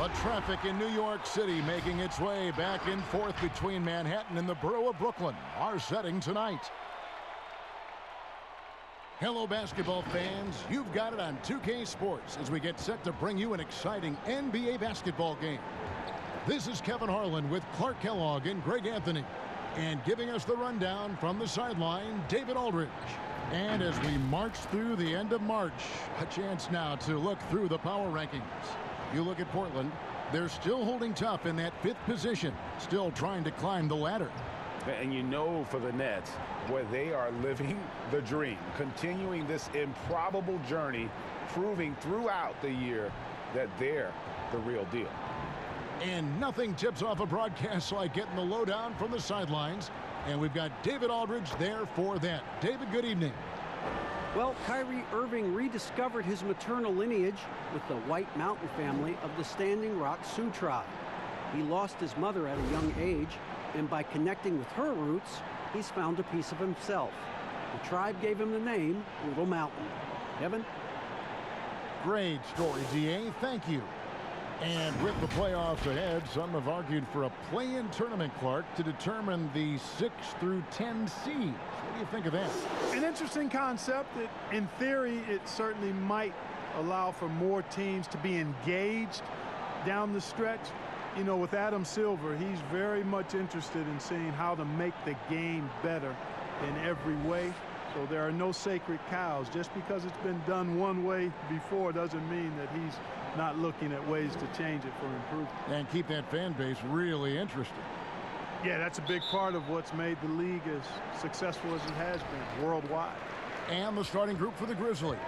The traffic in New York City making its way back and forth between Manhattan and the borough of Brooklyn. Our setting tonight. Hello, basketball fans. You've got it on 2K Sports as we get set to bring you an exciting NBA basketball game. This is Kevin Harlan with Clark Kellogg and Greg Anthony. And giving us the rundown from the sideline, David Aldridge. And as we march through the end of March, a chance now to look through the power rankings. You look at Portland, they're still holding tough in that 5th position, still trying to climb the ladder. And you know for the Nets, where they are living the dream, continuing this improbable journey, proving throughout the year that they're the real deal. And nothing tips off a broadcast like getting the lowdown from the sidelines. And we've got David Aldridge there for that. David, good evening. Well, Kyrie Irving rediscovered his maternal lineage with the White Mountain family of the Standing Rock Sioux tribe. He lost his mother at a young age, and by connecting with her roots, he's found a piece of himself. The tribe gave him the name Little Mountain. Kevin? Great story, DA. Thank you. And with the playoffs ahead, some have argued for a play-in tournament, Clark, to determine the 6 through 10 seeds. What do you think of that? An interesting concept. In theory, it certainly might allow for more teams to be engaged down the stretch. You know, with Adam Silver, he's very much interested in seeing how to make the game better in every way. So there are no sacred cows. Just because it's been done one way before doesn't mean that he's not looking at ways to change it for improvement. And keep that fan base really interested. Yeah, that's a big part of what's made the league as successful as it has been worldwide. And the starting group for the Grizzlies.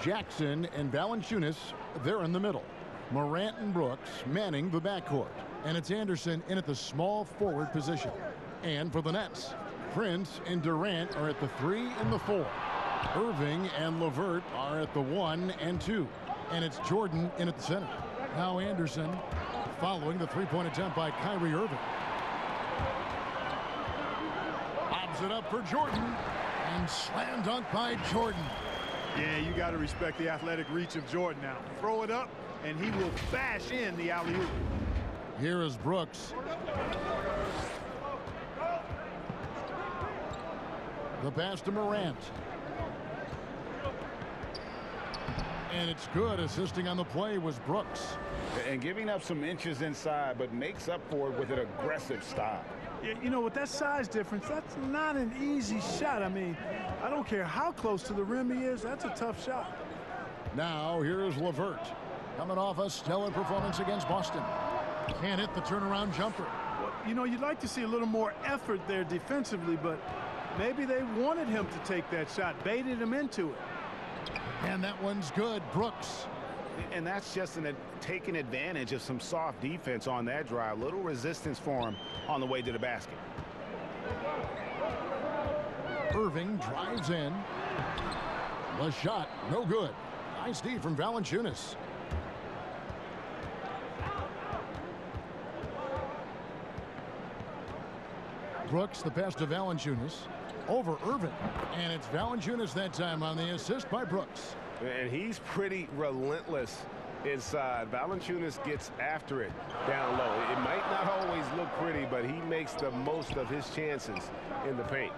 Jackson and Valanciunas, they're in the middle. Morant and Brooks manning the backcourt. And it's Anderson in at the small forward position. And for the Nets, Prince and Durant are at the 3 and the 4. Irving and LeVert are at the 1 and 2. And it's Jordan in at the center. Now Anderson following the three-point attempt by Kyrie Irving. Bobs it up for Jordan. And slam dunk by Jordan. Yeah, you got to respect the athletic reach of Jordan now. Throw it up, and he will bash in the alley-oop. Here is Brooks. The pass to Morant. And it's good. Assisting on the play was Brooks. And giving up some inches inside, but makes up for it with an aggressive style. You know, with that size difference, that's not an easy shot. I mean, I don't care how close to the rim he is. That's a tough shot. Now, here's LeVert. Coming off a stellar performance against Boston. Can't hit the turnaround jumper. Well, you know, you'd like to see a little more effort there defensively, but maybe they wanted him to take that shot, baited him into it. And that one's good. Brooks. And that's just taking advantage of some soft defense on that drive. Little resistance for him on the way to the basket. Irving drives in. The shot, no good. Nice D from Valanciunas. Brooks, the pass to Valanciunas. Over Irving. And it's Valanciunas that time on the assist by Brooks. And he's pretty relentless inside. Valanciunas gets after it down low. It might not always look pretty, but he makes the most of his chances in the paint.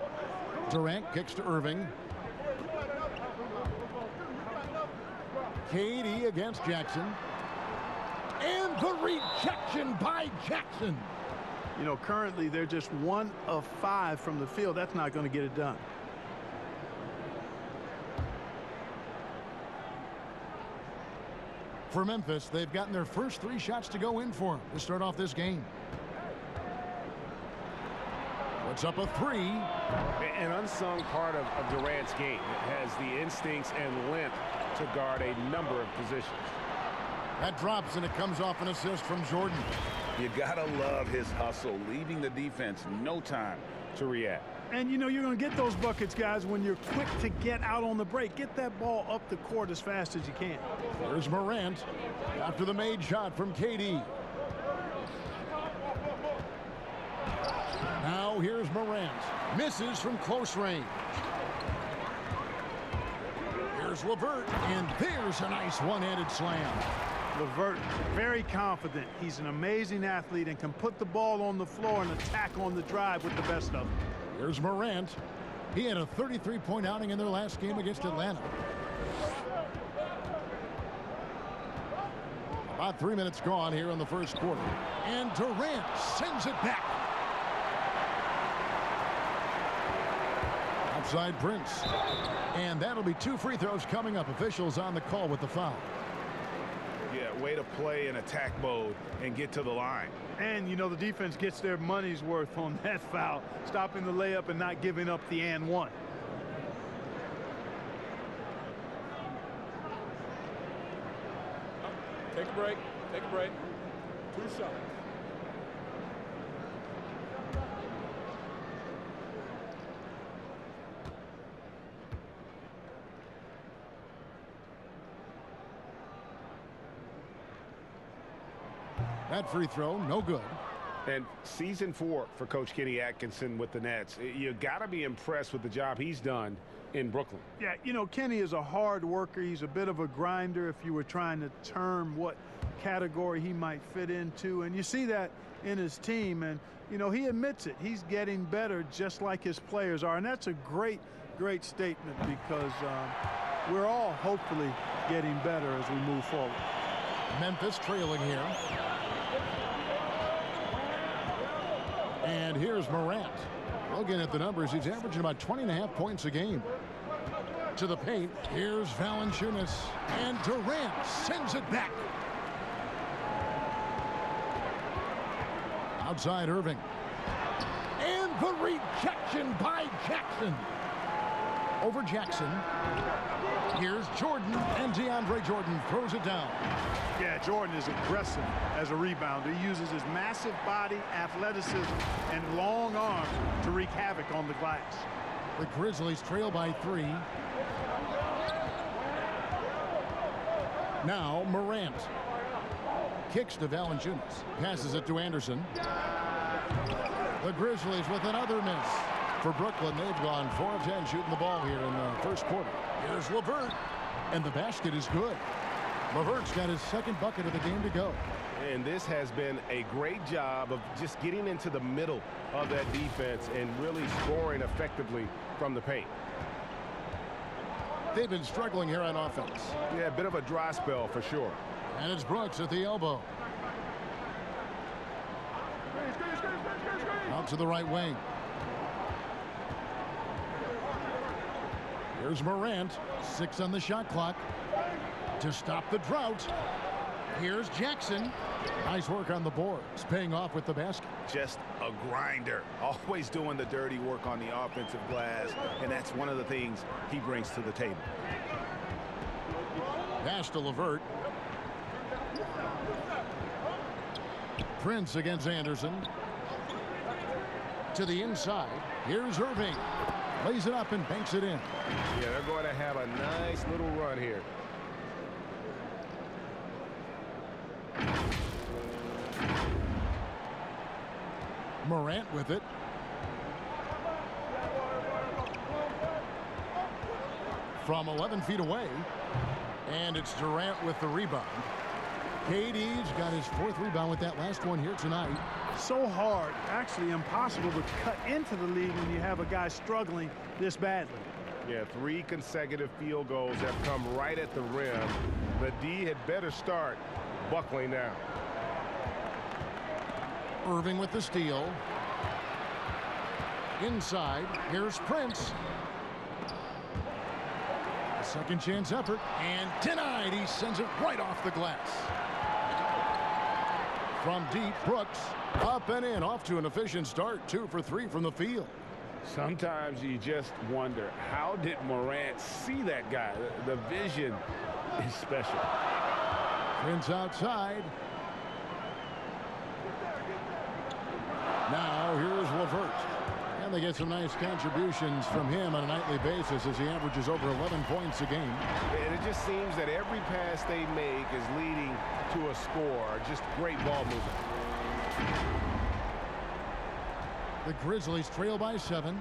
Durant kicks to Irving. KD against Jackson. And the rejection by Jackson. You know, currently they're just 1 of 5 from the field. That's not going to get it done. For Memphis, they've gotten their first 3 shots to go in for them to start off this game. Puts up a 3. An unsung part of Durant's game. Has the instincts and length to guard a number of positions. That drops, and it comes off an assist from Jordan. You gotta love his hustle, leaving the defense no time to react. And you know you're going to get those buckets, guys, when you're quick to get out on the break. Get that ball up the court as fast as you can. There's Morant after the made shot from KD. Now here's Morant. Misses from close range. Here's LeVert, and there's a nice one-handed slam. LeVert, very confident. He's an amazing athlete and can put the ball on the floor and attack on the drive with the best of them. Here's Morant. He had a 33-point outing in their last game against Atlanta. About 3 minutes gone here in the first quarter. And Durant sends it back. Outside Prince. And that'll be 2 free throws coming up. Officials on the call with the foul. Yeah, way to play in attack mode and get to the line. And, you know, the defense gets their money's worth on that foul, stopping the layup and not giving up the and one. Take a break. Take a break. 2 shots. That free throw, no good. And season 4 for Coach Kenny Atkinson with the Nets. You got to be impressed with the job he's done in Brooklyn. Yeah, you know, Kenny is a hard worker. He's a bit of a grinder if you were trying to term what category he might fit into. And you see that in his team. And, you know, he admits it. He's getting better just like his players are. And that's a great, great statement because we're all hopefully getting better as we move forward. Memphis trailing here. And here's Morant. Looking at the numbers, he's averaging about 20.5 points a game. To the paint, here's Valanciunas. And Durant sends it back. Outside Irving. And the rejection by Jackson. Over Jackson. Here's Jordan, and DeAndre Jordan throws it down. Yeah, Jordan is aggressive as a rebounder. He uses his massive body, athleticism, and long arms to wreak havoc on the glass. The Grizzlies trail by 3. Now Morant. Kicks to Valanciunas. Passes it to Anderson. The Grizzlies with another miss. For Brooklyn, they've gone 4 of 10 shooting the ball here in the first quarter. Here's LeVert. And the basket is good. LeVert's got his second bucket of the game to go. And this has been a great job of just getting into the middle of that defense and really scoring effectively from the paint. They've been struggling here on offense. Yeah, a bit of a dry spell for sure. And it's Brooks at the elbow. Out to the right wing. Here's Morant. 6 on the shot clock. To stop the drought. Here's Jackson. Nice work on the board. It's paying off with the basket. Just a grinder. Always doing the dirty work on the offensive glass. And that's one of the things he brings to the table. Pass to LeVert. Prince against Anderson. To the inside. Here's Irving. Lays it up and banks it in. Yeah, they're going to have a nice little run here. Morant with it. From 11 feet away. And it's Durant with the rebound. KD's got his 4th rebound with that last one here tonight. So hard, actually impossible to cut into the league when you have a guy struggling this badly. Yeah, 3 consecutive field goals have come right at the rim. The D had better start buckling now. Irving with the steal. Inside, here's Prince. A second chance effort, and denied. He sends it right off the glass. From deep, Brooks, up and in, off to an efficient start. 2 for 3 from the field. Sometimes you just wonder, how did Morant see that guy? The vision is special. Prince outside. Now here's LeVert. And they get some nice contributions from him on a nightly basis as he averages over 11 points a game. And it just seems that every pass they make is leading to a score. Just great ball movement. The Grizzlies trail by 7.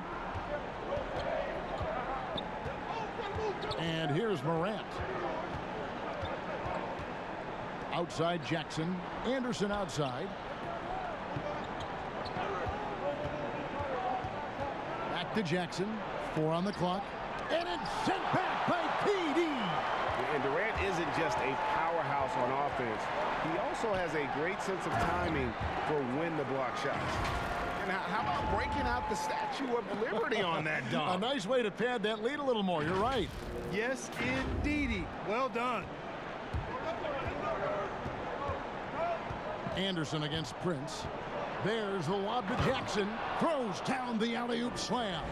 And here's Morant. Outside Jackson. Anderson outside. Back to Jackson. 4 on the clock. And it's sent back by KD. And Durant isn't just a powerhouse on offense. He also has a great sense of timing for when to block shots. And how about breaking out the Statue of Liberty on that dunk? A nice way to pad that lead a little more. You're right. Yes, indeedy. Well done. Anderson against Prince. There's the lob to Jackson. Throws down the alley-oop slam.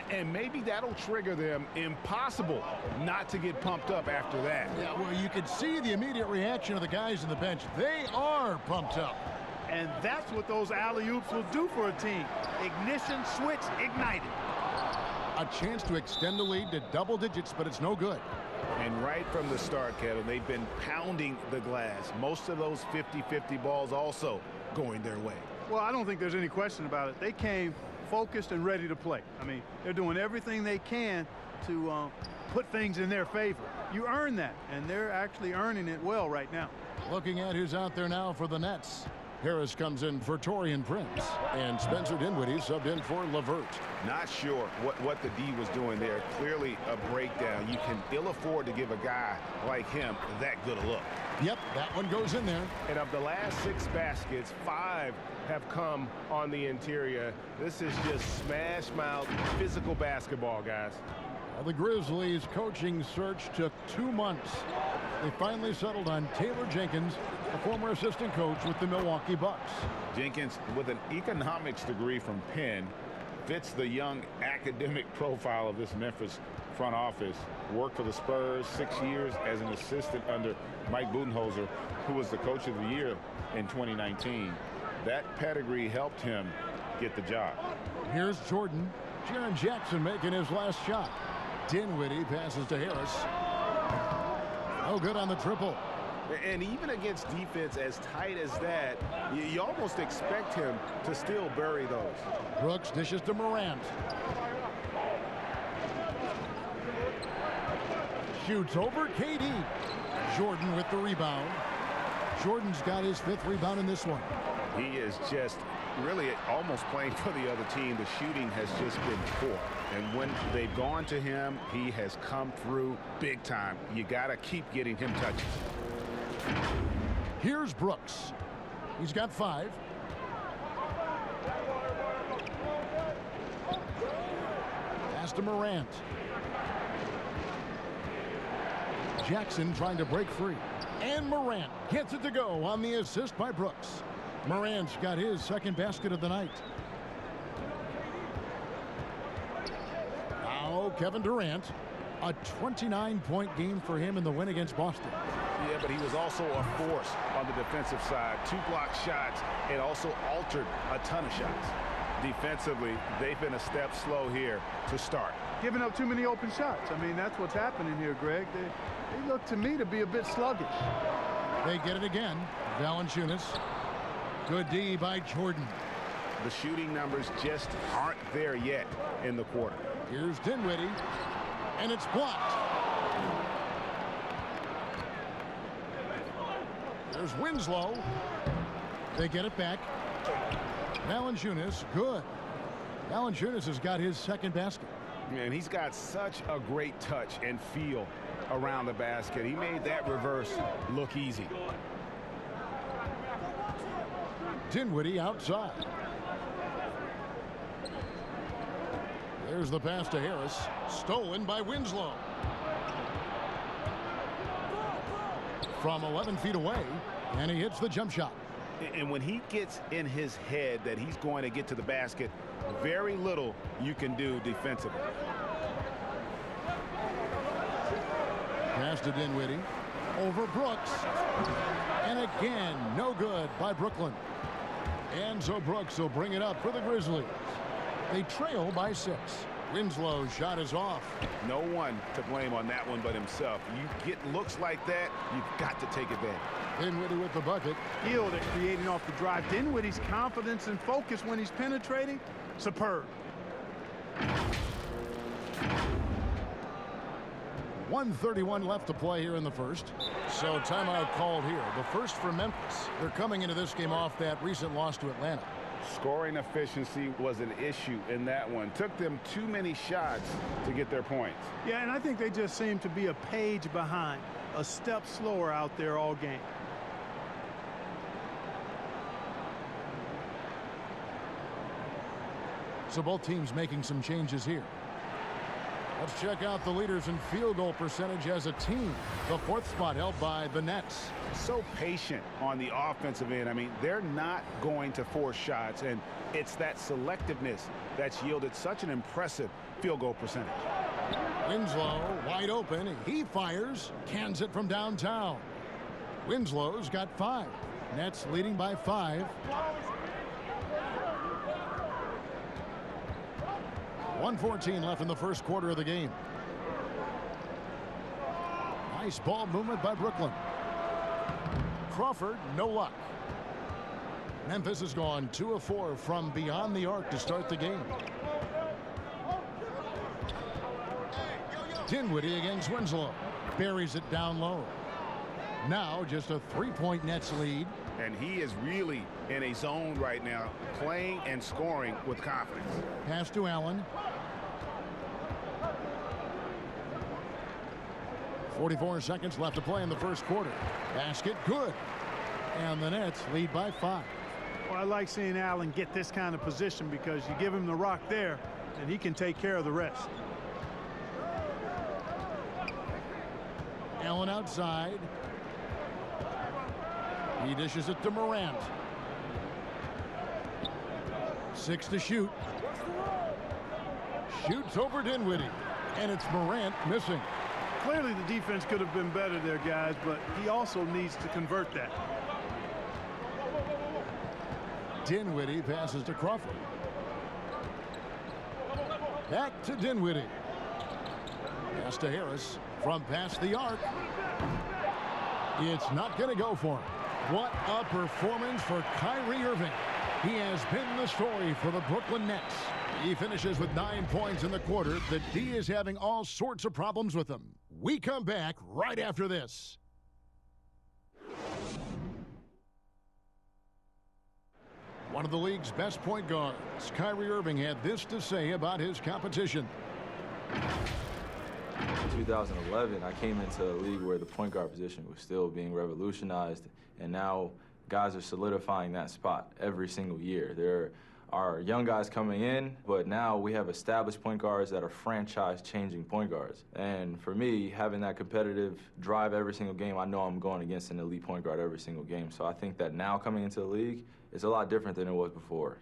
And maybe that'll trigger them. Impossible not to get pumped up after that. Yeah, well, you could see the immediate reaction of the guys on the bench. They are pumped up. And that's what those alley-oops will do for a team. Ignition switch ignited. A chance to extend the lead to double digits, but it's no good. And right from the start, Kevin, they've been pounding the glass. Most of those 50-50 balls also going their way. Well, I don't think there's any question about it. They came focused and ready to play. I mean, they're doing everything they can to put things in their favor. You earn that, and they're actually earning it well right now. Looking at who's out there now for the Nets. Harris comes in for Taurean Prince, and Spencer Dinwiddie subbed in for LeVert. Not sure what the D was doing there. Clearly a breakdown. You can ill afford to give a guy like him that good a look. Yep, that one goes in there. And of the last 6 baskets, 5 have come on the interior. This is just smash mouth physical basketball, guys. The Grizzlies coaching search took 2 months. They finally settled on Taylor Jenkins, a former assistant coach with the Milwaukee Bucks. Jenkins, with an economics degree from Penn, fits the young academic profile of this Memphis front office. Worked for the Spurs 6 years as an assistant under Mike Budenholzer, who was the coach of the year in 2019. That pedigree helped him get the job. Here's Jordan. Jaren Jackson making his last shot. Dinwiddie passes to Harris. Oh, good on the triple. And even against defense as tight as that, you almost expect him to still bury those. Brooks dishes to Morant. Shoots over KD. Jordan with the rebound. Jordan's got his 5th rebound in this one. He is just really almost playing for the other team. The shooting has just been poor. And when they've gone to him, he has come through big time. You got to keep getting him touches. Here's Brooks. He's got 5. Pass to Morant. Jackson trying to break free. And Morant gets it to go on the assist by Brooks. Morant's got his 2nd basket of the night. Now Kevin Durant. A 29-point game for him in the win against Boston. Yeah, but he was also a force on the defensive side. 2 blocked shots and also altered a ton of shots. Defensively, they've been a step slow here to start. Giving up too many open shots. I mean, that's what's happening here, Greg. They look to me to be a bit sluggish. They get it again. Valanciunas. Good D by Jordan. The shooting numbers just aren't there yet in the quarter. Here's Dinwiddie. And it's blocked. There's Winslow. They get it back. Valanciunas, good. Valanciunas has got his 2nd basket. And he's got such a great touch and feel around the basket. He made that reverse look easy. Dinwiddie outside. There's the pass to Harris. Stolen by Winslow. From 11 feet away, and he hits the jump shot. And when he gets in his head that he's going to get to the basket, very little you can do defensively. Pass to Dinwiddie. Over Brooks. And again, no good by Brooklyn. And so Brooks will bring it up for the Grizzlies. They trail by 6. Winslow's shot is off. No one to blame on that one but himself. You get looks like that, you've got to take advantage. Dinwiddie with the bucket. Skilled at creating off the drive. Dinwiddie's confidence and focus when he's penetrating, superb. 1:31 left to play here in the first. So timeout called here. The first for Memphis. They're coming into this game off that recent loss to Atlanta. Scoring efficiency was an issue in that one. Took them too many shots to get their points. Yeah, and I think they just seem to be a page behind, a step slower out there all game. So both teams making some changes here. Let's check out the leaders in field goal percentage as a team. The fourth spot held by the Nets. So patient on the offensive end. I mean, they're not going to force shots, and it's that selectiveness that's yielded such an impressive field goal percentage. Winslow wide open. He fires. Cans it from downtown. Winslow's got 5. Nets leading by 5. 1:14 left in the first quarter of the game. Nice ball movement by Brooklyn. Crawford, no luck. Memphis has gone 2 of 4 from beyond the arc to start the game. Dinwiddie against Winslow. Buries it down low. Now just a 3-point Nets lead. And he is really in a zone right now, playing and scoring with confidence. Pass to Allen. 44 seconds left to play in the first quarter. Basket good. And the Nets lead by 5. Well, I like seeing Allen get this kind of position because you give him the rock there, and he can take care of the rest. Allen outside. He dishes it to Morant. 6 to shoot. Shoots over Dinwiddie. And it's Morant missing. Clearly the defense could have been better there, guys, but he also needs to convert that. Dinwiddie passes to Crawford. Back to Dinwiddie. Pass to Harris from past the arc. It's not going to go for him. What a performance for Kyrie Irving. He has been the story for the Brooklyn Nets. He finishes with 9 points in the quarter. The D is having all sorts of problems with him. We come back right after this. One of the league's best point guards, Kyrie Irving, had this to say about his competition. In 2011, I came into a league where the point guard position was still being revolutionized, and now guys are solidifying that spot every single year. There are young guys coming in, but now we have established point guards that are franchise-changing point guards. And for me, having that competitive drive every single game, I know I'm going against an elite point guard every single game. So I think that now coming into the league, it's a lot different than it was before.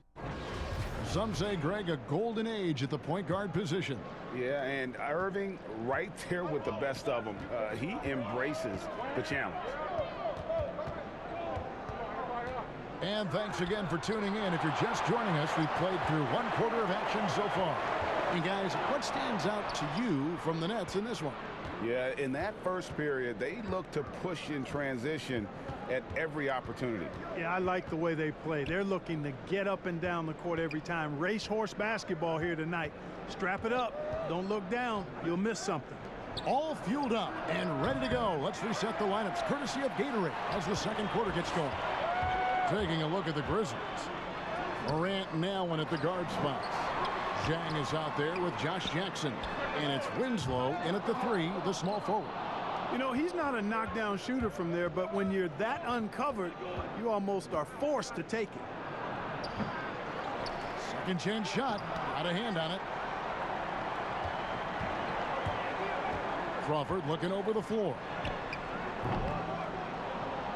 Some say, Greg, a golden age at the point guard position. Yeah, and Irving right there with the best of them. He embraces the challenge. And thanks again for tuning in. If you're just joining us, we've played through 1 quarter of action so far. And guys, what stands out to you from the Nets in this one? Yeah, in that first period, they looked to push in transition at every opportunity. Yeah, I like the way they play. They're looking to get up and down the court every time. Racehorse basketball here tonight. Strap it up. Don't look down. You'll miss something. All fueled up and ready to go. Let's reset the lineups courtesy of Gatorade as the second quarter gets going. Taking a look at the Grizzlies. Morant and Allen at the guard spots. Zhang is out there with Josh Jackson. And it's Winslow in at the 3, the small forward. You know, he's not a knockdown shooter from there, but when you're that uncovered, you almost are forced to take it. Second chance shot. Got a hand on it. Crawford looking over the floor.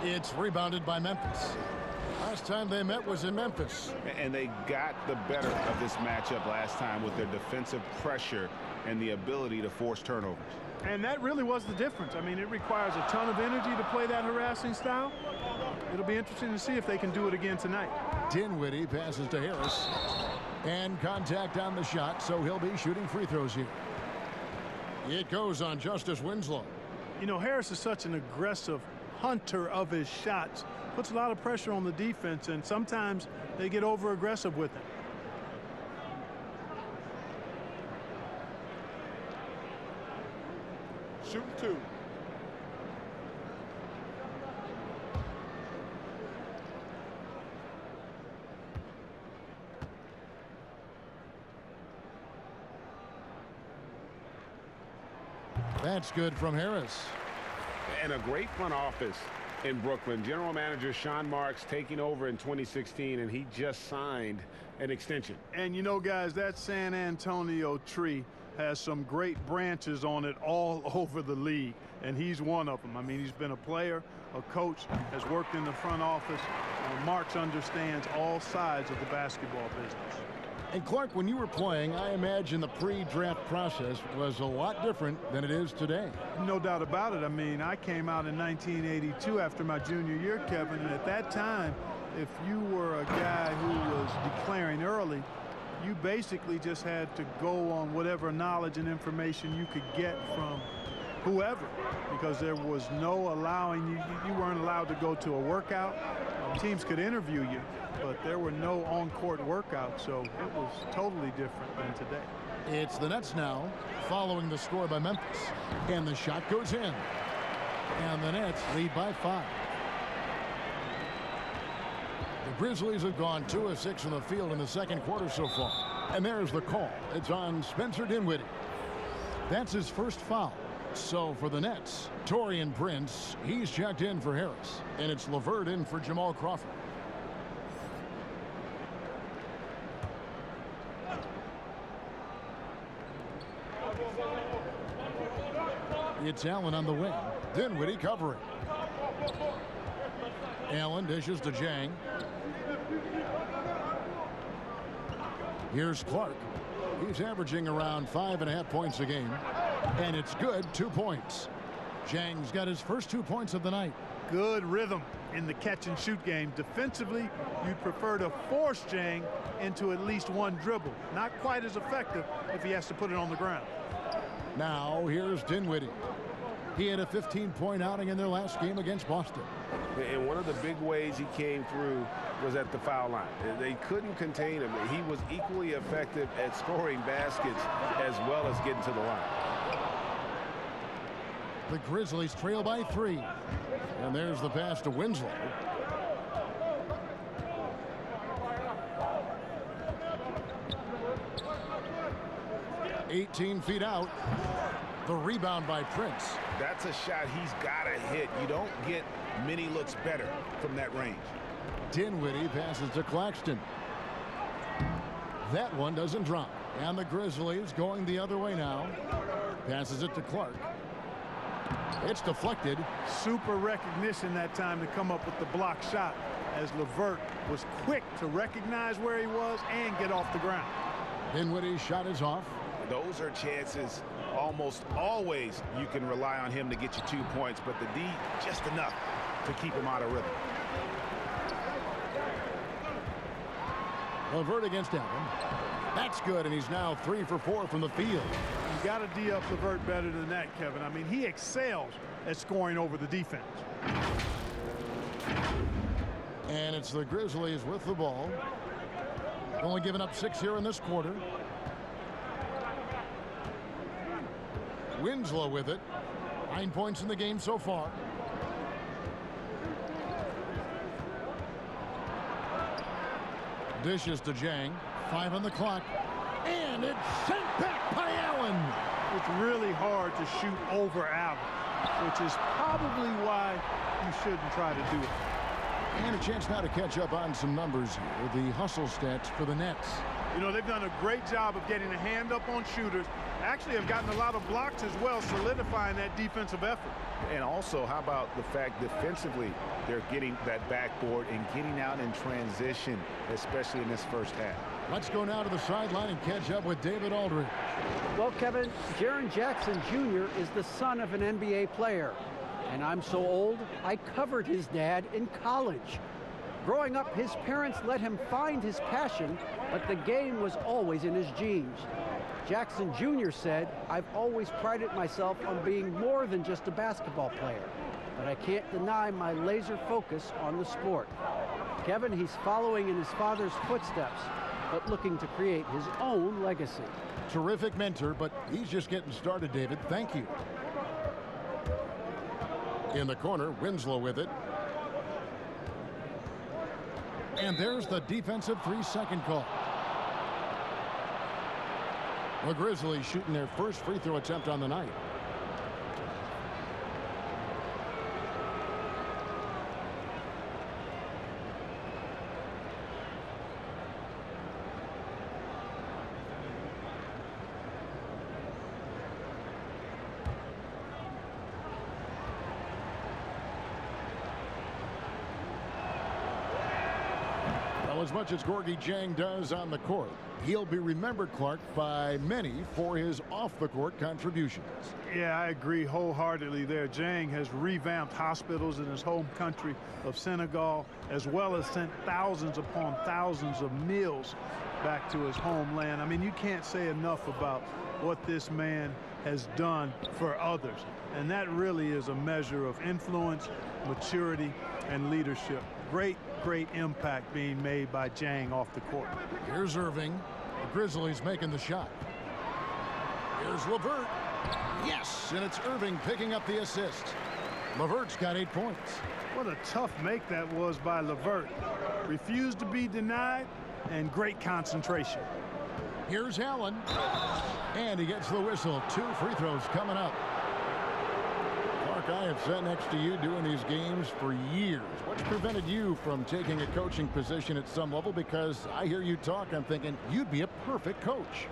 It's rebounded by Memphis. Last time they met was in Memphis. And they got the better of this matchup last time with their defensive pressure and the ability to force turnovers. And that really was the difference. I mean, it requires a ton of energy to play that harassing style. It'll be interesting to see if they can do it again tonight. Dinwiddie passes to Harris. And contact on the shot, so he'll be shooting free throws here. It goes on Justice Winslow. You know, Harris is such an aggressive hunter of his shots. Puts a lot of pressure on the defense, and sometimes they get over-aggressive with him. shooting 2. That's good from Harris. And a great front office in Brooklyn. General Manager Sean Marks taking over in 2016, and he just signed an extension. And you know, guys, that San Antonio tree has some great branches on it all over the league, and he's one of them. I mean, he's been a player, a coach, has worked in the front office. Marks understands all sides of the basketball business. And Clark, when you were playing, I imagine the pre-draft process was a lot different than it is today. No doubt about it. I mean, I came out in 1982 after my junior year, Kevin, and at that time, if you were a guy who was declaring early, you basically just had to go on whatever knowledge and information you could get from whoever, because there was no allowing you weren't allowed to go to a workout. Teams could interview you, but there were no on-court workouts, so it was totally different than today. It's the Nets now, following the score by Memphis. And the shot goes in. And the Nets lead by 5. The Grizzlies have gone 2 of 6 from the field in the second quarter so far. And there's the call. It's on Spencer Dinwiddie. That's his first foul. So for the Nets, Taurean Prince, he's checked in for Harris. And it's LeVert in for Jamal Crawford. It's Allen on the wing. Dinwiddie covering. Allen dishes to Jang. Here's Clark. He's averaging around 5.5 points a game. And it's good, 2 points. Jang's got his first 2 points of the night. Good rhythm in the catch-and-shoot game. Defensively, you'd prefer to force Jang into at least one dribble. Not quite as effective if he has to put it on the ground. Now, here's Dinwiddie. He had a 15-point outing in their last game against Boston. And one of the big ways he came through was at the foul line. They couldn't contain him. He was equally effective at scoring baskets as well as getting to the line. The Grizzlies trail by 3. And there's the pass to Winslow. "18 feet out." The rebound by Prince. That's a shot he's got to hit. You don't get many looks better from that range. Dinwiddie passes to Claxton. That one doesn't drop. And the Grizzlies going the other way now. Passes it to Clark. It's deflected. Super recognition that time to come up with the block shot, as LeVert was quick to recognize where he was and get off the ground. Dinwiddie's shot is off. Those are chances almost always you can rely on him to get you 2 points, but the D just enough to keep him out of rhythm. LeVert against Allen. That's good, and he's now 3 for 4 from the field. You got to D up LeVert better than that, Kevin. I mean, he excels at scoring over the defense. And it's the Grizzlies with the ball. Only giving up 6 here in this quarter. Winslow with it. 9 points in the game so far. Dishes to Jang. 5 on the clock. And it's sent back by Allen. It's really hard to shoot over Allen, which is probably why you shouldn't try to do it. And a chance now to catch up on some numbers here. The hustle stats for the Nets. You know, they've done a great job of getting a hand up on shooters. Actually have gotten a lot of blocks as well, solidifying that defensive effort. And also, how about the fact defensively they're getting that backboard and getting out in transition, especially in this first half. Let's go now to the sideline and catch up with David Aldridge. Well, Kevin, Jaren Jackson Jr. is the son of an NBA player. And I'm so old, I covered his dad in college. Growing up, his parents let him find his passion, but the game was always in his genes. Jackson Jr. said, "I've always prided myself on being more than just a basketball player, but I can't deny my laser focus on the sport." Kevin, he's following in his father's footsteps, but looking to create his own legacy. Terrific mentor, but he's just getting started, David. Thank you. In the corner, Winslow with it. And there's the defensive 3-second call. The Grizzlies shooting their first free throw attempt on the night. As much as Gorgui Dieng does on the court, he'll be remembered, Clark, by many for his off-the-court contributions. Yeah, I agree wholeheartedly there. Dieng has revamped hospitals in his home country of Senegal, as well as sent thousands upon thousands of meals back to his homeland. I mean, you can't say enough about what this man has done for others. And that really is a measure of influence, maturity, and leadership. Great impact being made by Dieng off the court. Here's Irving. The Grizzlies making the shot. Here's LeVert. Yes, and it's Irving picking up the assist. LeVert's got 8 points. What a tough make that was by LeVert. Refused to be denied, and great concentration. Here's Allen. And he gets the whistle. 2 free throws coming up. Clark, I have sat next to you doing these games for years. What's prevented you from taking a coaching position at some level? Because I hear you talk, I'm thinking you'd be a perfect coach.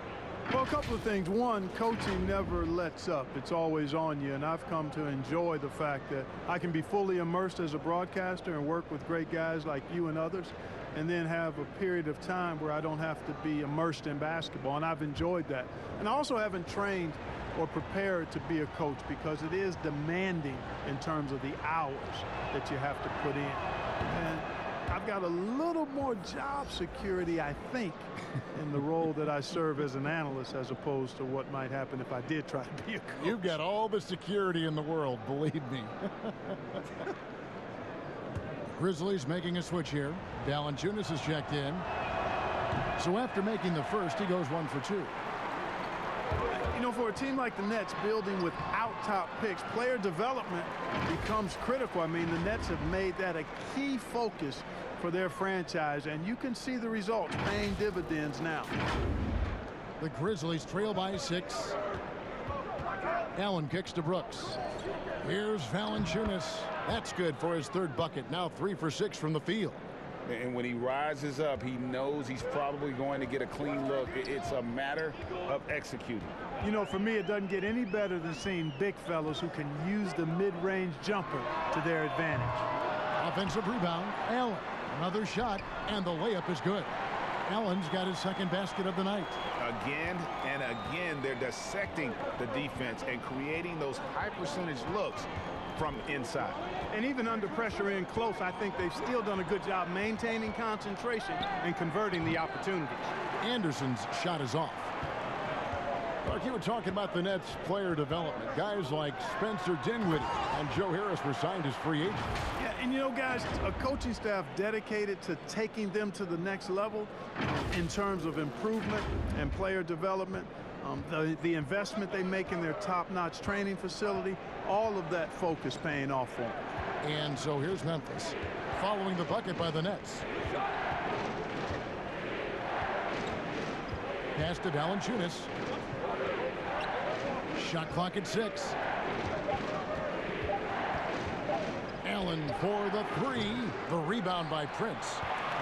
Well, a couple of things. One, coaching never lets up. It's always on you, and I've come to enjoy the fact that I can be fully immersed as a broadcaster and work with great guys like you and others, and then have a period of time where I don't have to be immersed in basketball, and I've enjoyed that. And I also haven't trained or prepared to be a coach because it is demanding in terms of the hours that you have to put in. And I've got a little more job security, I think, in the role that I serve as an analyst as opposed to what might happen if I did try to be a coach. You've got all the security in the world, believe me. Grizzlies making a switch here. Valanciunas is checked in. So after making the first, he goes 1 for 2. You know, for a team like the Nets building without top picks, player development becomes critical. I mean, the Nets have made that a key focus for their franchise, and you can see the results paying dividends now. The Grizzlies trail by 6. Allen kicks to Brooks. Here's Valanciunas. That's good for his 3rd bucket. Now 3 for 6 from the field. And when he rises up, he knows he's probably going to get a clean look. It's a matter of executing. You know, for me, it doesn't get any better than seeing big fellows who can use the mid-range jumper to their advantage. Offensive rebound. Allen. Another shot, and the layup is good. Allen's got his 2nd basket of the night. Again and again, they're dissecting the defense and creating those high-percentage looks from inside. And even under pressure in close, I think they've still done a good job maintaining concentration and converting the opportunities. Anderson's shot is off. Like you were talking about the Nets player development. Guys like Spencer Dinwiddie and Joe Harris were signed as free agents. Yeah, and you know, guys, a coaching staff dedicated to taking them to the next level in terms of improvement and player development. The investment they make in their top-notch training facility, all of that focus paying off for them. And so here's Memphis following the bucket by the Nets. Pass to Valanciunas. Shot clock at 6. Allen for the 3. The rebound by Prince.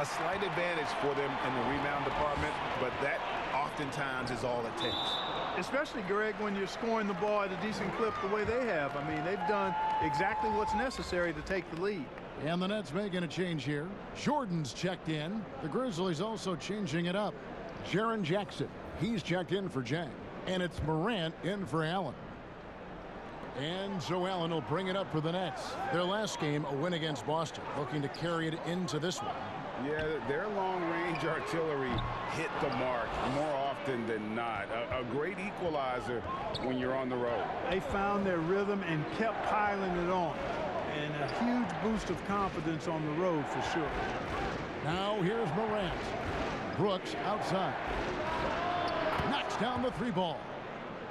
A slight advantage for them in the rebound department, but that oftentimes is all it takes. Especially, Greg, when you're scoring the ball at a decent clip the way they have. I mean, they've done exactly what's necessary to take the lead. And the Nets making a change here. Jordan's checked in. The Grizzlies also changing it up. Jaren Jackson, he's checked in for Dieng. And it's Morant in for Allen. And so Allen will bring it up for the Nets. Their last game, a win against Boston, looking to carry it into this one. Yeah, their long-range artillery hit the mark more often than not. A great equalizer when you're on the road. They found their rhythm and kept piling it on. And a huge boost of confidence on the road for sure. Now here's Morant. Brooks outside. Knocks down the 3 ball.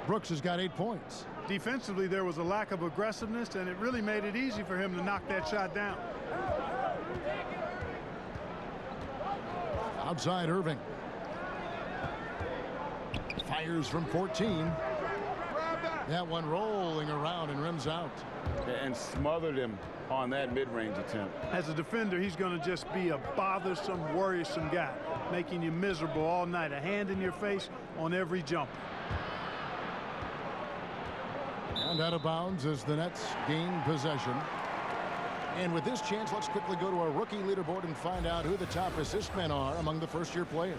Brooks has got 8 points. Defensively, there was a lack of aggressiveness, and it really made it easy for him to knock that shot down. Outside Irving. Fires from 14. That one rolling around and rims out. And smothered him on that mid-range attempt. As a defender, he's going to just be a bothersome, worrisome guy, making you miserable all night. A hand in your face on every jumper. And out of bounds as the Nets gain possession. And with this chance, let's quickly go to our rookie leaderboard and find out who the top assist men are among the first-year players.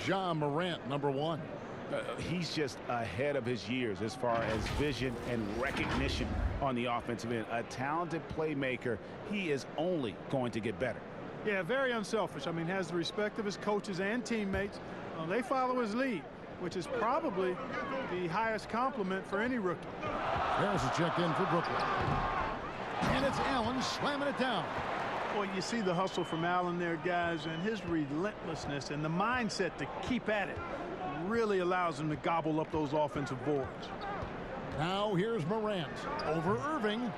Ja Morant, number 1. He's just ahead of his years as far as vision and recognition on the offensive end. A talented playmaker. He is only going to get better. Yeah, very unselfish. I mean, has the respect of his coaches and teammates. They follow his lead, which is probably the highest compliment for any rookie. Harris is checked in for Brooklyn. And it's Allen slamming it down. Well, you see the hustle from Allen there, guys, and his relentlessness and the mindset to keep at it really allows him to gobble up those offensive boards. Now here's Morant over Irving.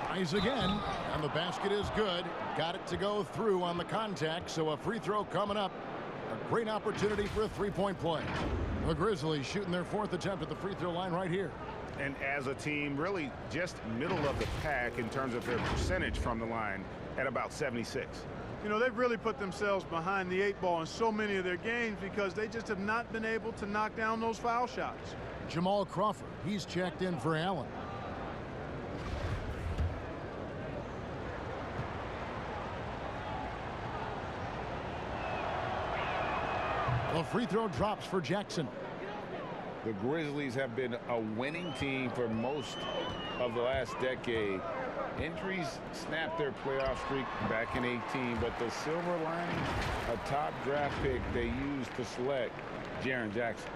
Tries again, and the basket is good. Got it to go through on the contact, so a free throw coming up. A great opportunity for a three-point play. The Grizzlies shooting their 4th attempt at the free throw line right here. And as a team, really just middle of the pack in terms of their percentage from the line at about 76. You know, they've really put themselves behind the 8 ball in so many of their games because they just have not been able to knock down those foul shots. Jamal Crawford, he's checked in for Allen. The free throw drops for Jackson. The Grizzlies have been a winning team for most of the last decade. Injuries snapped their playoff streak back in 18, but the silver lining, a top draft pick they used to select Jaren Jackson.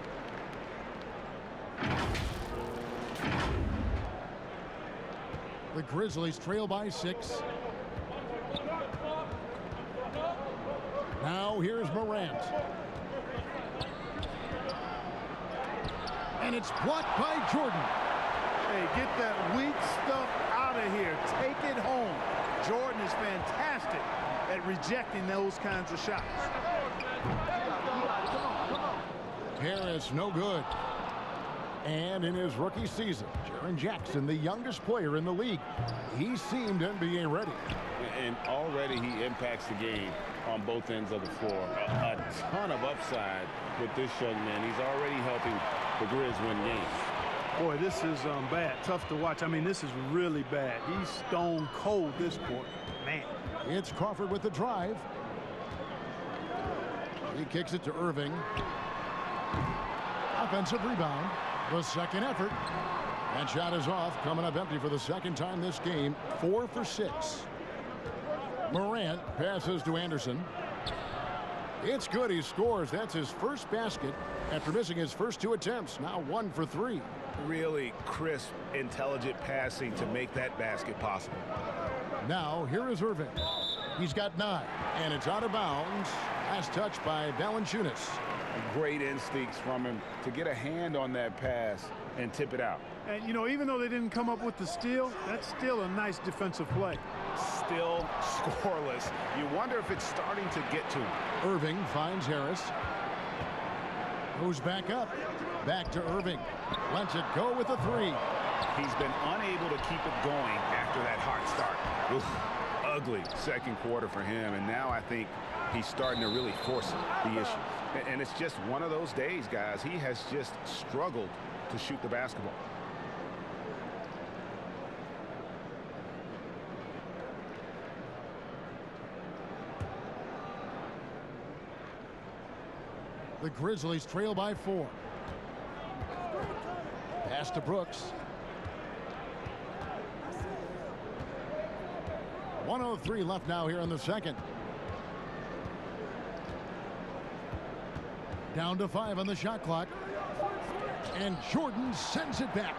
The Grizzlies trail by 6. Now here's Morant. And it's blocked by Jordan. Hey, get that weak stuff out of here. Take it home. Jordan is fantastic at rejecting those kinds of shots. Harris, no good. And in his rookie season, Jaren Jackson, the youngest player in the league, he seemed NBA ready. And already he impacts the game on both ends of the floor. A ton of upside with this young man. He's already helping the Grizz win games. Boy, this is bad. Tough to watch. I mean, this is really bad. He's stone cold this quarter. Man. It's Crawford with the drive. He kicks it to Irving. Offensive rebound. The second effort. That shot is off. Coming up empty for the second time this game. 4 for 6. Morant passes to Anderson. It's good. He scores. That's his first basket after missing his first 2 attempts. Now 1 for 3. Really crisp, intelligent passing to make that basket possible. Now here is Irving. He's got 9, and it's out of bounds. Last touch by Valanciunas. Great instincts from him to get a hand on that pass and tip it out. And, you know, even though they didn't come up with the steal, that's still a nice defensive play. Still scoreless. You wonder if it's starting to get to him. Irving finds Harris. Goes back up. Back to Irving. Lets it go with a 3. He's been unable to keep it going after that hot start. Oof, ugly second quarter for him, and now I think he's starting to really force the issue. And it's just one of those days, guys. He has just struggled to shoot the basketball. The Grizzlies trail by 4. Pass to Brooks. 1:03 left now here in the second. Down to 5 on the shot clock. And Jordan sends it back.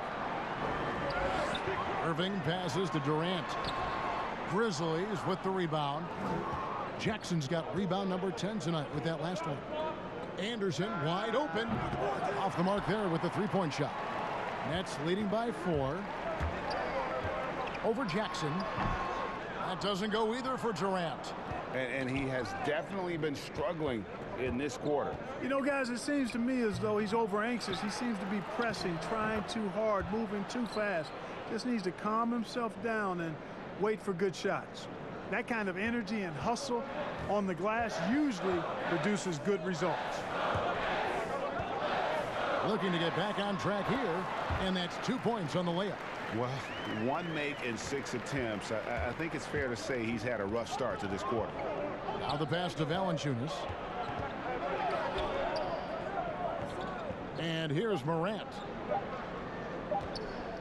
Irving passes to Durant. Grizzlies with the rebound. Jackson's got rebound number 10 tonight with that last one. Anderson wide open. Off the mark there with the 3-point shot. Nets leading by 4. Over Jackson. That doesn't go either for Durant. And he has definitely been struggling in this quarter. You know, guys, it seems to me as though he's over anxious. He seems to be pressing, trying too hard, moving too fast. Just needs to calm himself down and wait for good shots. That kind of energy and hustle on the glass usually produces good results. Looking to get back on track here, and that's 2 points on the layup. Well, 1 make in 6 attempts. I think it's fair to say he's had a rough start to this quarter. Now the pass to Valanciunas. And here's Morant.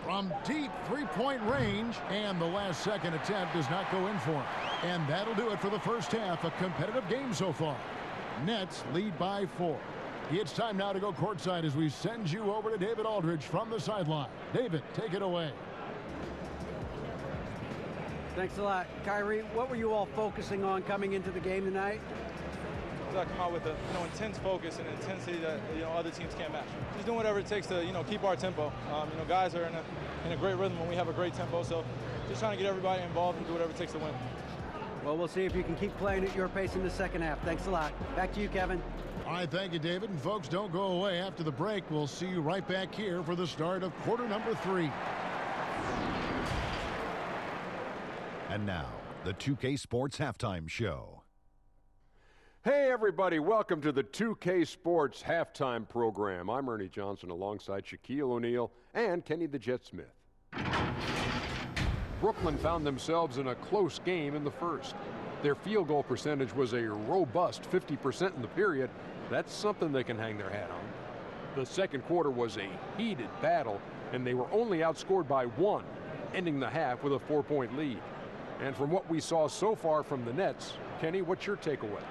From deep three-point range, and the last second attempt does not go in for him. And that'll do it for the first half. A competitive game so far. Nets lead by 4. It's time now to go courtside as we send you over to David Aldridge from the sideline. David, take it away. Thanks a lot. Kyrie, what were you all focusing on coming into the game tonight? I come out with a intense focus and intensity that other teams can't match. Just doing whatever it takes to keep our tempo. Guys are in a great rhythm when we have a great tempo. So just trying to get everybody involved and do whatever it takes to win. Well, we'll see if you can keep playing at your pace in the second half. Thanks a lot. Back to you, Kevin. All right, thank you, David. And folks, don't go away. After the break, we'll see you right back here for the start of quarter number 3. And now, the 2K Sports Halftime Show. Hey, everybody. Welcome to the 2K Sports Halftime Program. I'm Ernie Johnson alongside Shaquille O'Neal and Kenny the Jet Smith. Brooklyn found themselves in a close game in the first. Their field goal percentage was a robust 50% in the period. That's something they can hang their hat on. The second quarter was a heated battle, and they were only outscored by 1, ending the half with a 4-point lead. And from what we saw so far from the Nets, Kenny, what's your takeaway?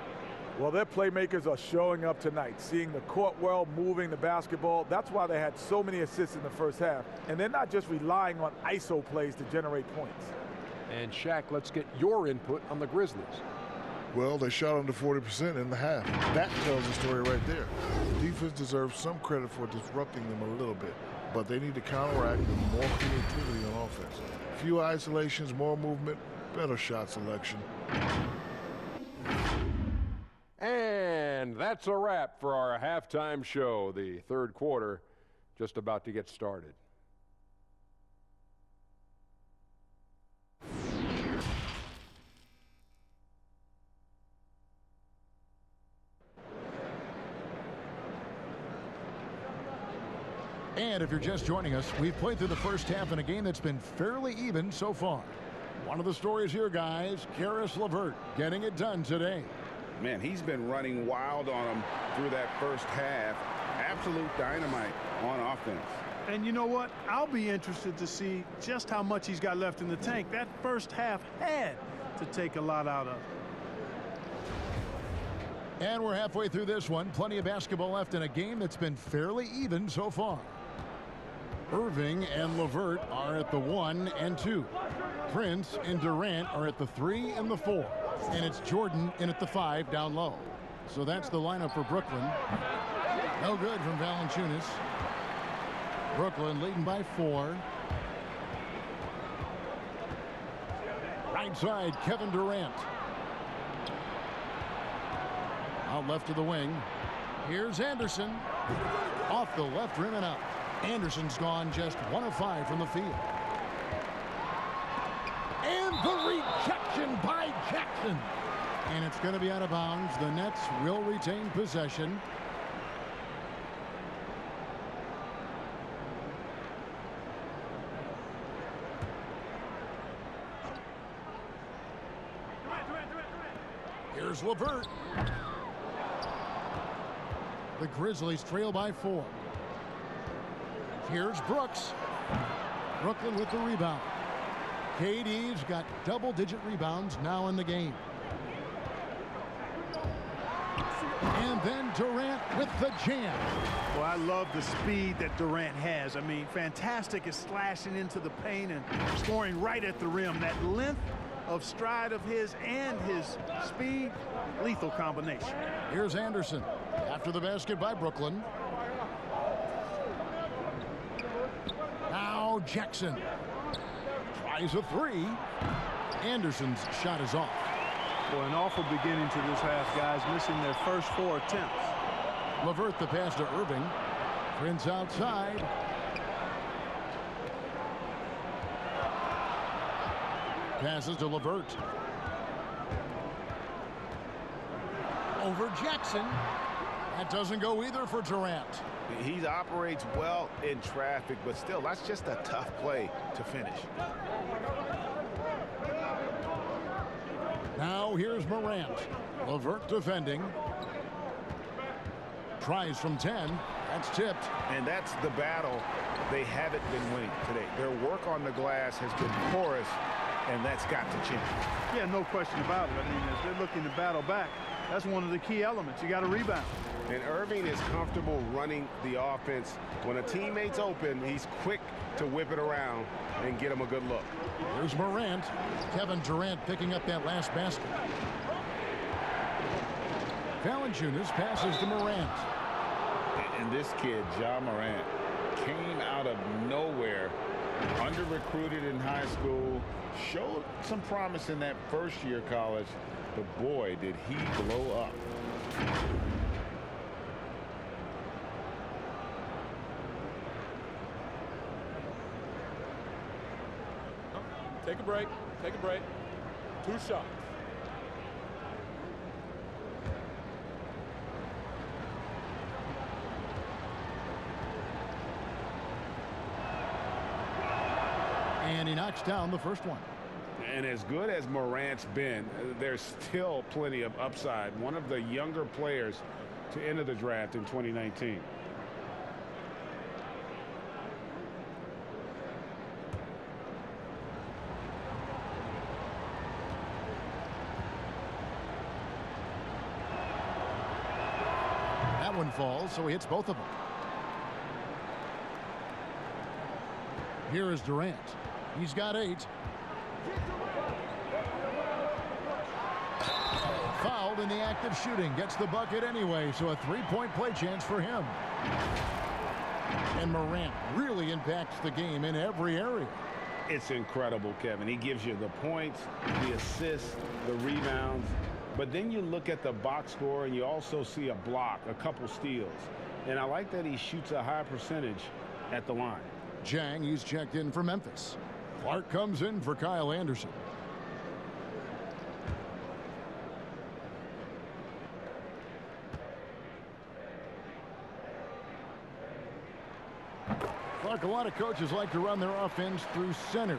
Well, their playmakers are showing up tonight, seeing the court well, moving the basketball. That's why they had so many assists in the first half. And they're not just relying on ISO plays to generate points. And Shaq, let's get your input on the Grizzlies. Well, they shot under 40% in the half. That tells the story right there. The defense deserves some credit for disrupting them a little bit, but they need to counteract with more creativity on offense. Fewer isolations, more movement, better shot selection. And that's a wrap for our halftime show. The third quarter just about to get started. And if you're just joining us, we've played through the first half in a game that's been fairly even so far. One of the stories here, guys, Caris LeVert getting it done today. Man, he's been running wild on him through that first half. Absolute dynamite on offense. And you know what? I'll be interested to see just how much he's got left in the tank. That first half had to take a lot out of. And we're halfway through this one. Plenty of basketball left in a game that's been fairly even so far. Irving and LeVert are at the 1 and 2. Prince and Durant are at the 3 and the 4. And it's Jordan in at the 5 down low. So that's the lineup for Brooklyn. No good from Valanciunas. Brooklyn leading by 4. Right side, Kevin Durant. Out left to the wing. Here's Anderson. Off the left rim and out. Anderson's gone just 1 of 5 from the field. And the rejection by Jackson. And it's going to be out of bounds. The Nets will retain possession. Here's LeVert. The Grizzlies trail by 4. Here's Brooks. Brooklyn with the rebound. KD's got double-digit rebounds now in the game. And then Durant with the jam. Well, I love the speed that Durant has. I mean, fantastic at slashing into the paint and scoring right at the rim. That length of stride of his and his speed, lethal combination. Here's Anderson after the basket by Brooklyn. Now Jackson tries a three. Anderson's shot is off. Well, an awful beginning to this half, guys, missing their first 4 attempts. LeVert the pass to Irving. Prince outside. Passes to LeVert. Over Jackson. That doesn't go either for Durant. He operates well in traffic, but still, that's just a tough play to finish. Now here's Morant. LeVert defending. Tries from 10. That's tipped. And that's the battle they haven't been winning today. Their work on the glass has been porous, and that's got to change. Yeah, no question about it. I mean, as they're looking to battle back, that's one of the key elements. You got to rebound. And Irving is comfortable running the offense. When a teammate's open, he's quick to whip it around and get him a good look. Here's Morant. Kevin Durant picking up that last basket. Valanciunas passes to Morant. And this kid, Ja Morant, came out of nowhere, under-recruited in high school, showed some promise in that first year of college, but boy, did he blow up. Take a break. Take a break. 2 shots. And he knocks down the first one. And as good as Morant's been, there's still plenty of upside. One of the younger players to enter the draft in 2019. That one falls, so he hits both of them. Here is Durant. He's got 8. Fouled in the act of shooting. Gets the bucket anyway, so a 3-point play chance for him. And Morant really impacts the game in every area. It's incredible, Kevin. He gives you the points, the assists, the rebounds. But then you look at the box score and you also see a block, a couple steals. And I like that he shoots a high percentage at the line. Jang, he's checked in for Memphis. Clark comes in for Kyle Anderson. Clark, a lot of coaches like to run their offense through centers.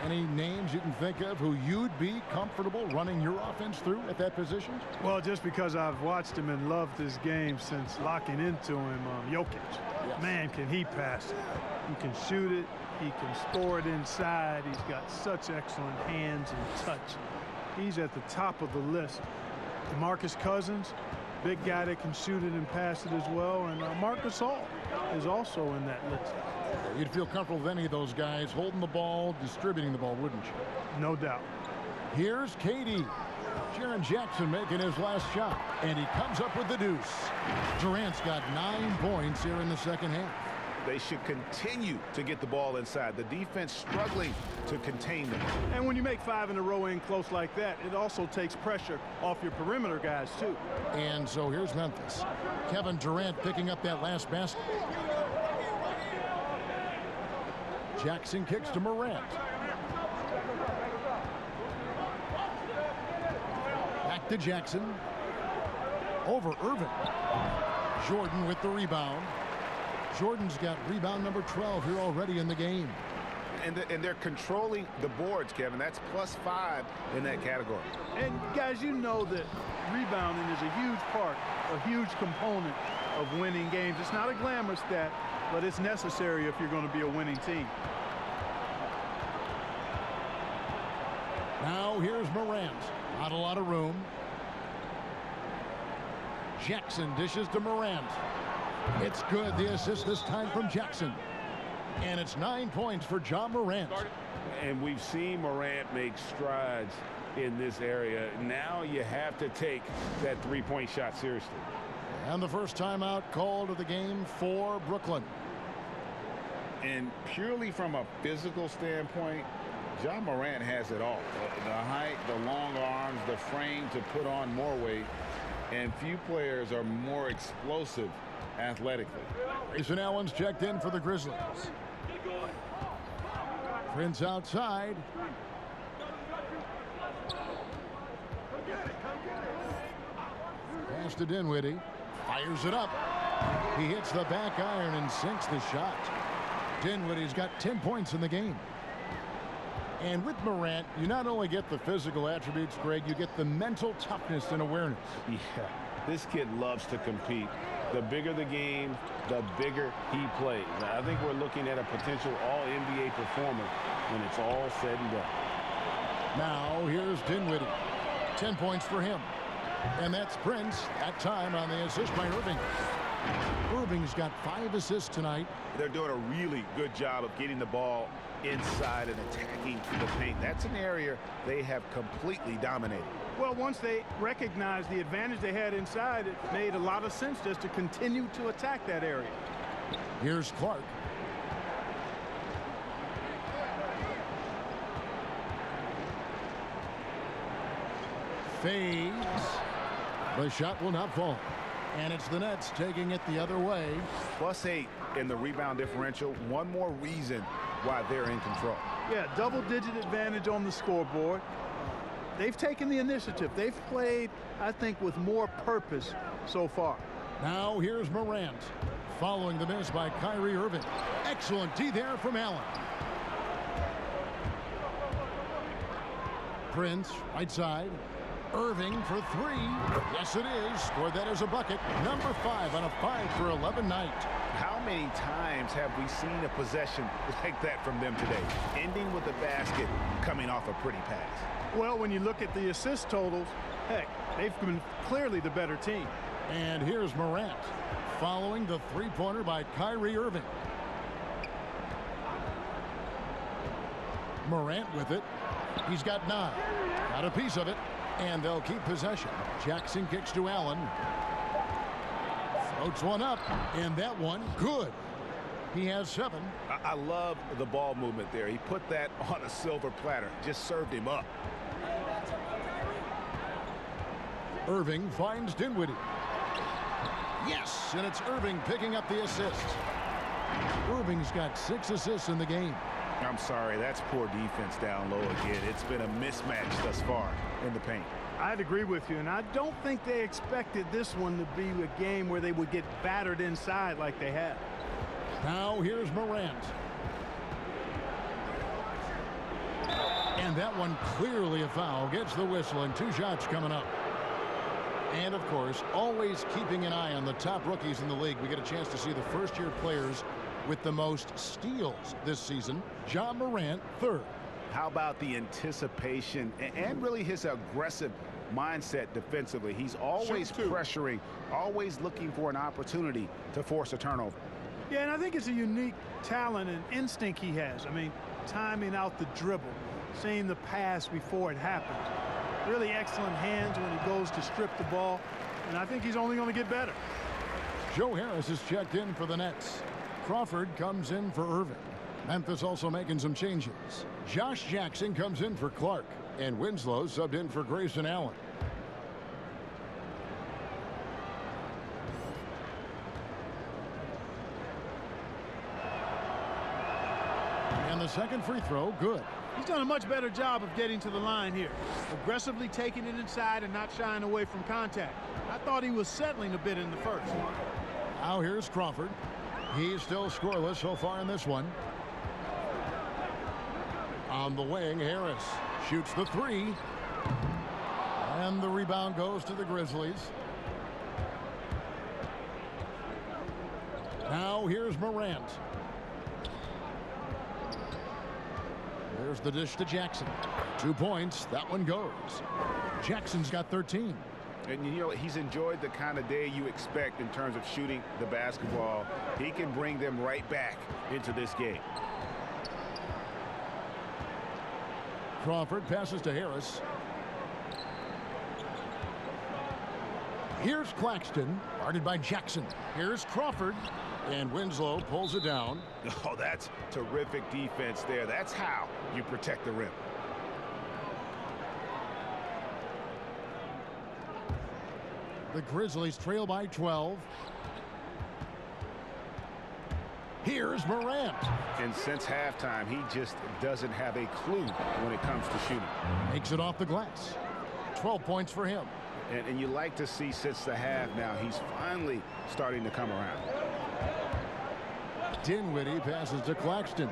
Any names you can think of who you'd be comfortable running your offense through at that position? Well, just because I've watched him and loved his game since locking into him, Jokic. Yes. Man, can he pass it. He can shoot it. He can score it inside. He's got such excellent hands and touch. He's at the top of the list. DeMarcus Cousins, big guy that can shoot it and pass it as well. And Marcus Hall is also in that list. You'd feel comfortable with any of those guys holding the ball, distributing the ball, wouldn't you? No doubt. Here's KD. Jaren Jackson making his last shot, and he comes up with the deuce. Durant's got 9 points here in the second half. They should continue to get the ball inside. The defense struggling to contain them. And when you make 5 in a row in close like that, it also takes pressure off your perimeter guys, too. And so here's Memphis. Kevin Durant picking up that last basket. Jackson kicks to Morant. Back to Jackson. Over Irving. Jordan with the rebound. Jordan's got rebound number 12 here already in the game. And they're controlling the boards, Kevin. That's +5 in that category. And guys, you know that rebounding is a huge part, a huge component of winning games. It's not a glamorous stat, but it's necessary if you're going to be a winning team. Now here's Morant. Not a lot of room. Jackson dishes to Morant. It's good. The assist this time from Jackson. And it's 9 points for Ja Morant. And we've seen Morant make strides in this area. Now you have to take that 3-point shot seriously. And the first timeout called of the game for Brooklyn. And purely from a physical standpoint, Ja Morant has it all. The height, the long arms, the frame to put on more weight. And few players are more explosive athletically. Grayson Allen's checked in for the Grizzlies. Prince outside. Pass to Dinwiddie. Fires it up. He hits the back iron and sinks the shot. Dinwiddie's got 10 points in the game. And with Morant, you not only get the physical attributes, Greg, you get the mental toughness and awareness. Yeah, this kid loves to compete. The bigger the game, the bigger he plays. Now, I think we're looking at a potential all-NBA performer when it's all said and done. Now here's Dinwiddie. 10 points for him. And that's Prince, that time on the assist by Irving. Irving's got 5 assists tonight. They're doing a really good job of getting the ball inside and attacking the paint. That's an area they have completely dominated. Well, once they recognized the advantage they had inside, it made a lot of sense just to continue to attack that area. Here's Clark. Fades. The shot will not fall. And it's the Nets taking it the other way. +8 in the rebound differential. One more reason why they're in control. Yeah, double-digit advantage on the scoreboard. They've taken the initiative. They've played, I think, with more purpose so far. Now here's Morant. Following the miss by Kyrie Irving. Excellent D there from Allen. Prince, right side. Irving for 3. Yes, it is. Scored that as a bucket. Number 5 on a 5 for 11 night. How many times have we seen a possession like that from them today? Ending with a basket, coming off a pretty pass. Well, when you look at the assist totals, heck, they've been clearly the better team. And here's Morant. Following the three-pointer by Kyrie Irving. Morant with it. He's got 9. Got a piece of it. And they'll keep possession. Jackson kicks to Allen. Floats one up. And that one, good. He has 7. I love the ball movement there. He put that on a silver platter. Just served him up. Irving finds Dinwiddie. Yes, and it's Irving picking up the assist. Irving's got 6 assists in the game. I'm sorry, that's poor defense down low again. It's been a mismatch thus far in the paint. I'd agree with you, and I don't think they expected this one to be a game where they would get battered inside like they have. Now here's Morant. And that one clearly a foul. Gets the whistle and 2 shots coming up. And of course, always keeping an eye on the top rookies in the league. We get a chance to see the first-year players with the most steals this season. Ja Morant, 3rd. How about the anticipation and really his aggressive mindset defensively? He's always pressuring, always looking for an opportunity to force a turnover. Yeah, and I think it's a unique talent and instinct he has. I mean, timing out the dribble, seeing the pass before it happens. Really excellent hands when he goes to strip the ball, and I think he's only going to get better. Joe Harris is checked in for the Nets. Crawford comes in for Irving. Memphis also making some changes. Josh Jackson comes in for Clark, and Winslow subbed in for Grayson Allen. And the second free throw, good. He's done a much better job of getting to the line here. Aggressively taking it inside and not shying away from contact. I thought he was settling a bit in the first. Now here's Crawford. He's still scoreless so far in this one. On the wing, Harris shoots the 3. And the rebound goes to the Grizzlies. Now here's Morant. There's the dish to Jackson. 2 points. That one goes. Jackson's got 13. And you know, he's enjoyed the kind of day you expect in terms of shooting the basketball. He can bring them right back into this game. Crawford passes to Harris. Here's Claxton, guarded by Jackson. Here's Crawford, and Winslow pulls it down. Oh, that's terrific defense there. That's how you protect the rim. The Grizzlies trail by 12. Here's Morant. And since halftime, he just doesn't have a clue when it comes to shooting. Makes it off the glass. 12 points for him. And you like to see since the half now, he's finally starting to come around. Dinwiddie passes to Claxton.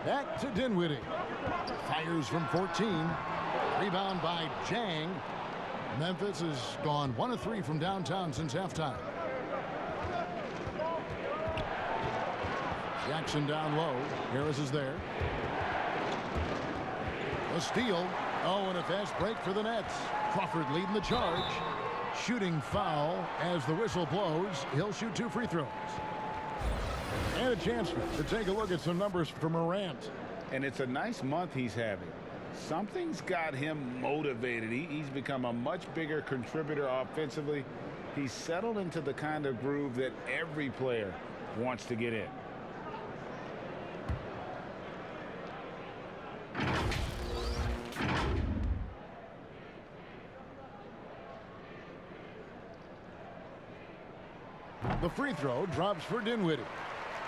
Back to Dinwiddie. Fires from 14. Rebound by Jang. Memphis has gone 1 of 3 from downtown since halftime. Jackson down low. Harris is there. A steal. Oh, and a fast break for the Nets. Crawford leading the charge. Shooting foul as the whistle blows. He'll shoot 2 free throws. And a chance to take a look at some numbers for Morant. And it's a nice month he's having. Something's got him motivated. He's become a much bigger contributor offensively. He's settled into the kind of groove that every player wants to get in. The free throw drops for Dinwiddie.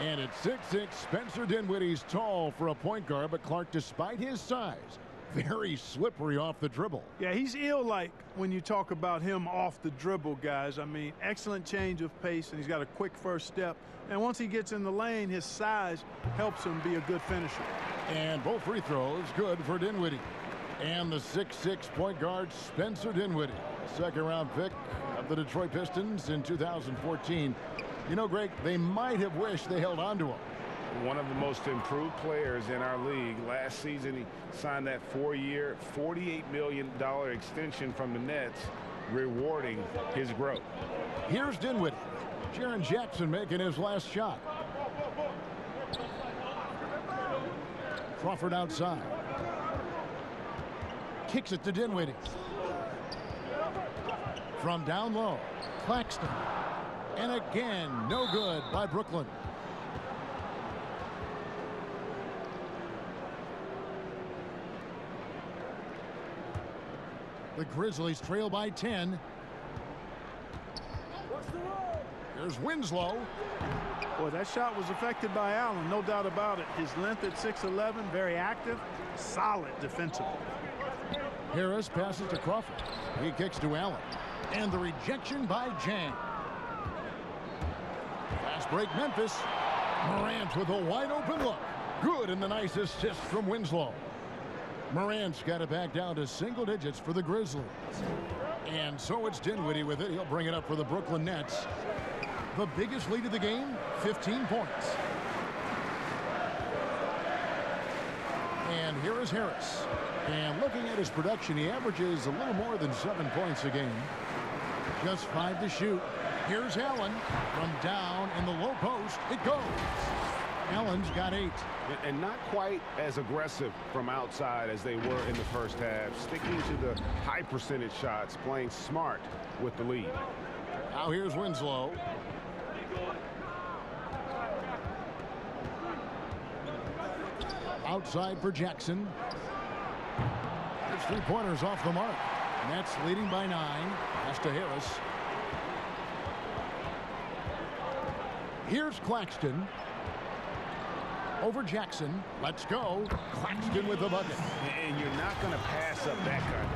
And at 6'6", Spencer Dinwiddie's tall for a point guard, but Clark, despite his size, very slippery off the dribble. Yeah, he's ill-like when you talk about him off the dribble, guys. I mean, excellent change of pace, and he's got a quick first step. And once he gets in the lane, his size helps him be a good finisher. And both free throws good for Dinwiddie. And the 6'6" point guard, Spencer Dinwiddie, second-round pick of the Detroit Pistons in 2014. You know, Greg, they might have wished they held on to him. One of the most improved players in our league. Last season, he signed that 4-year, $48 million extension from the Nets, rewarding his growth. Here's Dinwiddie. Jaren Jackson making his last shot. Crawford outside. Kicks it to Dinwiddie. From down low, Claxton. And again, no good by Brooklyn. The Grizzlies trail by 10. There's Winslow. Boy, that shot was affected by Allen, no doubt about it. His length at 6'11", very active, solid defensively. Harris passes to Crawford. He kicks to Allen. And the rejection by Jang. Fast break Memphis. Morant with a wide open look. Good, and the nice assist from Winslow. Morant's got it back down to single digits for the Grizzlies. And so it's Dinwiddie with it. He'll bring it up for the Brooklyn Nets. The biggest lead of the game, 15 points. And here is Harris. And looking at his production, he averages a little more than 7 points a game. Just 5 to shoot. Here's Allen from down in the low post. It goes. Allen's got 8. And not quite as aggressive from outside as they were in the first half. Sticking to the high percentage shots, playing smart with the lead. Now here's Winslow. Outside for Jackson. There's 3-pointers off the mark. Nets leading by 9. Pass to Harris. Here's Claxton. Over Jackson. Let's go. Claxton with the bucket. And you're not going to pass up that kind.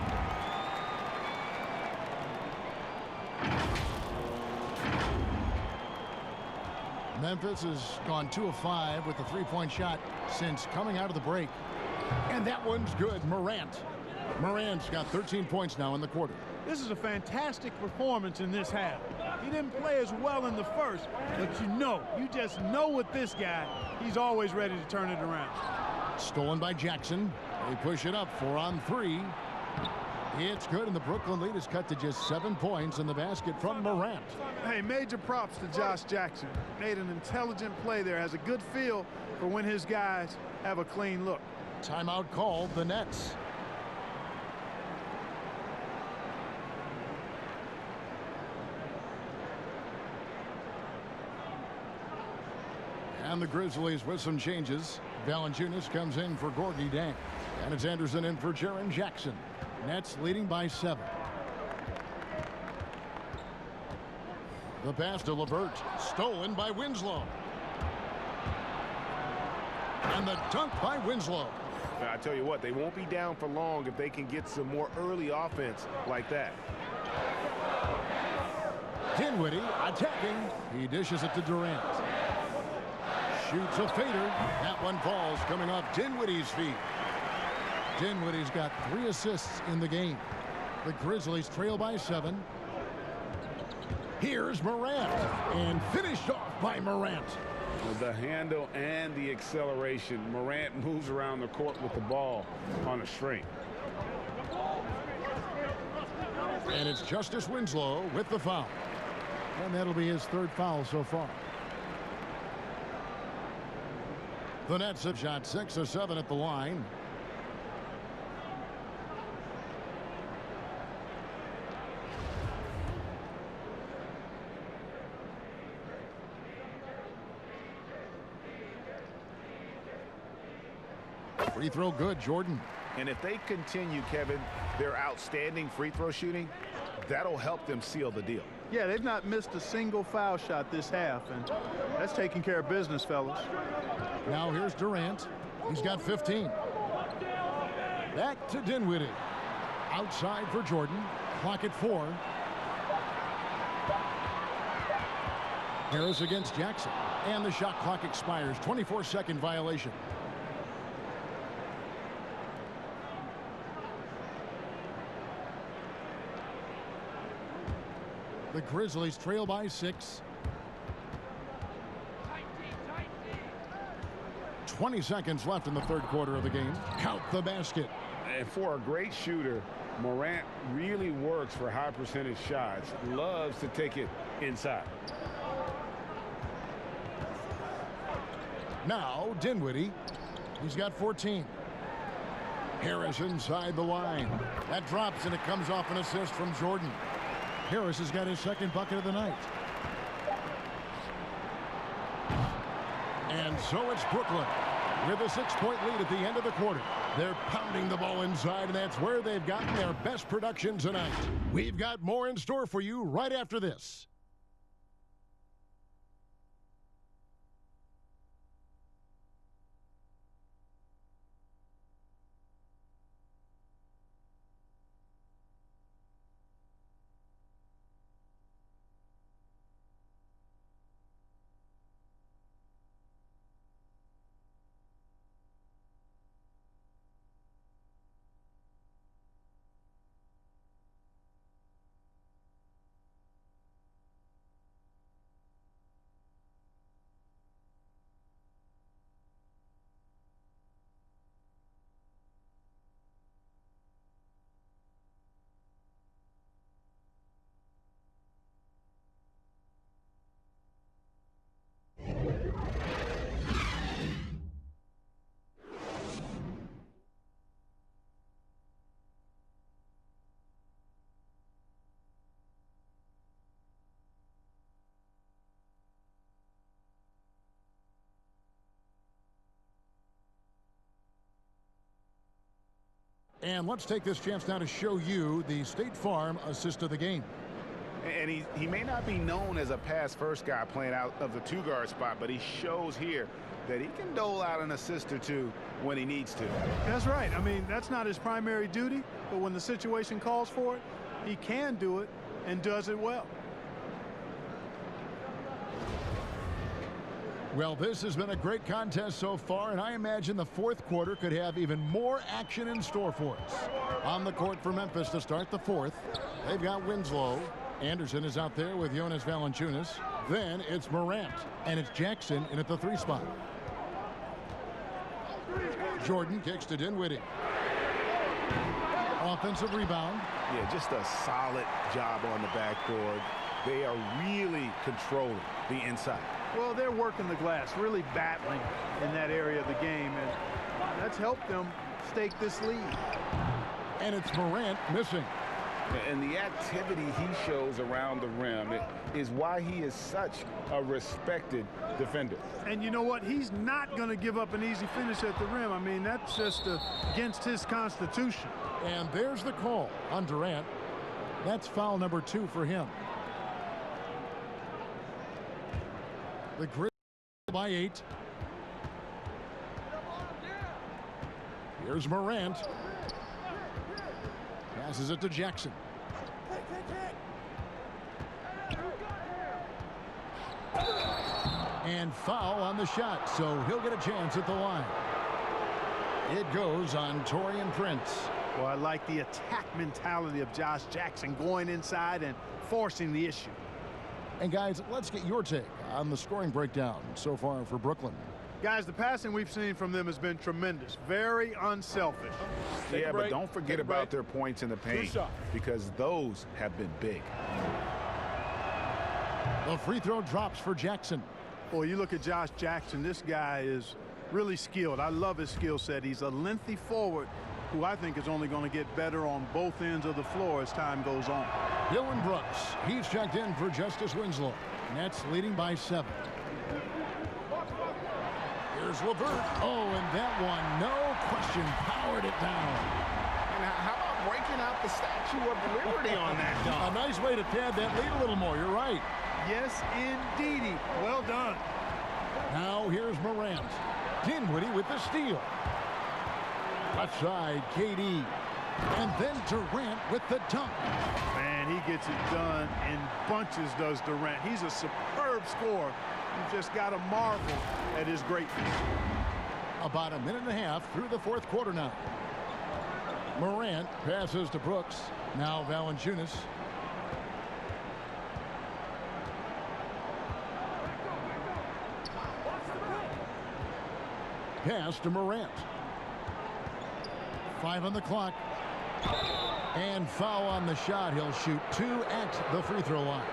Memphis has gone 2 of 5 with the 3-point shot since coming out of the break. And that one's good. Morant's got 13 points now in the quarter. This is a fantastic performance in this half. He didn't play as well in the first, but you just know with this guy, he's always ready to turn it around. Stolen by Jackson. They push it up 4 on 3. It's good, and the Brooklyn lead is cut to just 7 points in the basket from Morant. Hey, major props to Josh Jackson. Made an intelligent play there, has a good feel for when his guys have a clean look. Timeout called, the Nets. And the Grizzlies with some changes. Valanciunas comes in for Gorgie Dang. And it's Anderson in for Jaren Jackson. Nets leading by 7. The pass to LeVert. Stolen by Winslow. And the dunk by Winslow. I tell you what, they won't be down for long if they can get some more early offense like that. Dinwiddie attacking. He dishes it to Durant. Shoots a fader. That one falls coming off Dinwiddie's feet. Dinwiddie's got 3 assists in the game. The Grizzlies trail by 7. Here's Morant. And finished off by Morant. With the handle and the acceleration, Morant moves around the court with the ball on a string. And it's Justice Winslow with the foul. And that'll be his 3rd foul so far. The Nets have shot 6 of 7 at the line. Free throw good, Jordan. And if they continue, Kevin, their outstanding free throw shooting, that'll help them seal the deal. Yeah, they've not missed a single foul shot this half, and that's taking care of business, fellas. Now here's Durant. He's got 15. Back to Dinwiddie. Outside for Jordan. Clock at 4. Harris against Jackson. And the shot clock expires. 24-second violation. The Grizzlies trail by 6. 20 seconds left in the 3rd quarter of the game. Count the basket. And for a great shooter, Morant really works for high percentage shots. Loves to take it inside. Now Dinwiddie. He's got 14. Harris inside the line. That drops and it comes off an assist from Jordan. Harris has got his 2nd bucket of the night. And so it's Brooklyn with a 6-point lead at the end of the quarter. They're pounding the ball inside, and that's where they've gotten their best production tonight. We've got more in store for you right after this. And let's take this chance now to show you the State Farm assist of the game. And he may not be known as a pass-first guy playing out of the 2-guard spot, but he shows here that he can dole out an assist or 2 when he needs to. That's right. I mean, that's not his primary duty, but when the situation calls for it, he can do it and does it well. Well, this has been a great contest so far, and I imagine the 4th quarter could have even more action in store for us. On the court for Memphis to start the 4th, they've got Winslow. Anderson is out there with Jonas Valanciunas. Then it's Morant, and it's Jackson in at the 3 spot. Jordan kicks to Dinwiddie. Offensive rebound. Yeah, just a solid job on the backboard. They are really controlling the inside. Well, they're working the glass, really battling in that area of the game, and that's helped them stake this lead. And it's Morant missing. And the activity he shows around the rim is why he is such a respected defender. And you know what? He's not going to give up an easy finish at the rim. I mean, that's just against his constitution. And there's the call on Durant. That's foul number 2 for him. The Grizzlies by 8. Here's Morant. Passes it to Jackson. And foul on the shot, so he'll get a chance at the line. It goes on Taurean Prince. Well, I like the attack mentality of Josh Jackson, going inside and forcing the issue. And guys, let's get your take on the scoring breakdown so far for Brooklyn. Guys, the passing we've seen from them has been tremendous. Very unselfish. Yeah, but don't forget about their points in the paint, because those have been big. The free throw drops for Jackson. Boy, you look at Josh Jackson, this guy is really skilled. I love his skill set. He's a lengthy forward who I think is only going to get better on both ends of the floor as time goes on. Dylan Brooks, he's checked in for Justice Winslow. Nets leading by 7. Here's LeVert. Oh, and that one, no question, powered it down. And how about breaking out the Statue of Liberty on that dunk? A nice way to pad that lead a little more. You're right. Yes, indeedy. Well done. Now here's Morant. Dinwiddie with the steal. Left side, KD. And then Durant with the dunk. Man, he gets it done in bunches, does Durant. He's a superb scorer. You just got to marvel at his greatness. About a minute and a half through the 4th quarter now. Morant passes to Brooks. Now Valanciunas. Pass to Morant. 5 on the clock. And foul on the shot. He'll shoot 2 at the free throw line.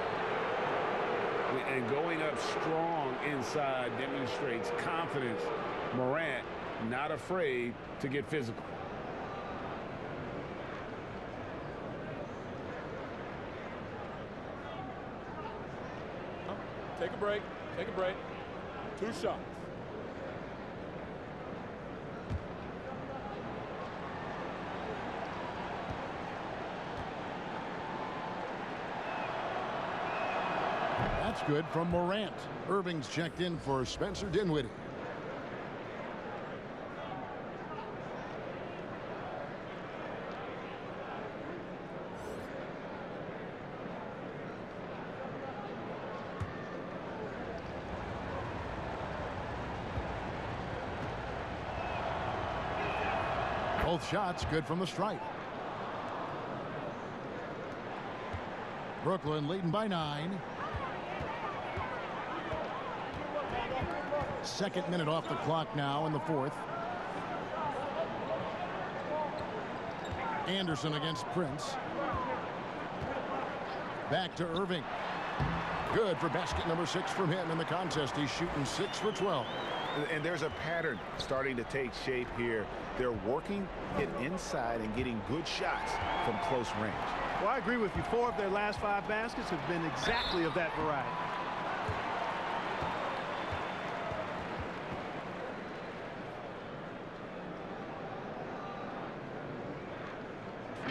And going up strong inside demonstrates confidence. Morant not afraid to get physical. Take a break. Take a break. 2 shots. That's good from Morant. Irving's checked in for Spencer Dinwiddie. Both shots good from the stripe. Brooklyn leading by 9. 2nd minute off the clock now in the 4th. Anderson against Prince. Back to Irving. Good for basket number 6 from him in the contest. He's shooting 6 for 12. And there's a pattern starting to take shape here. They're working it inside and getting good shots from close range. Well, I agree with you. 4 of their last 5 baskets have been exactly of that variety.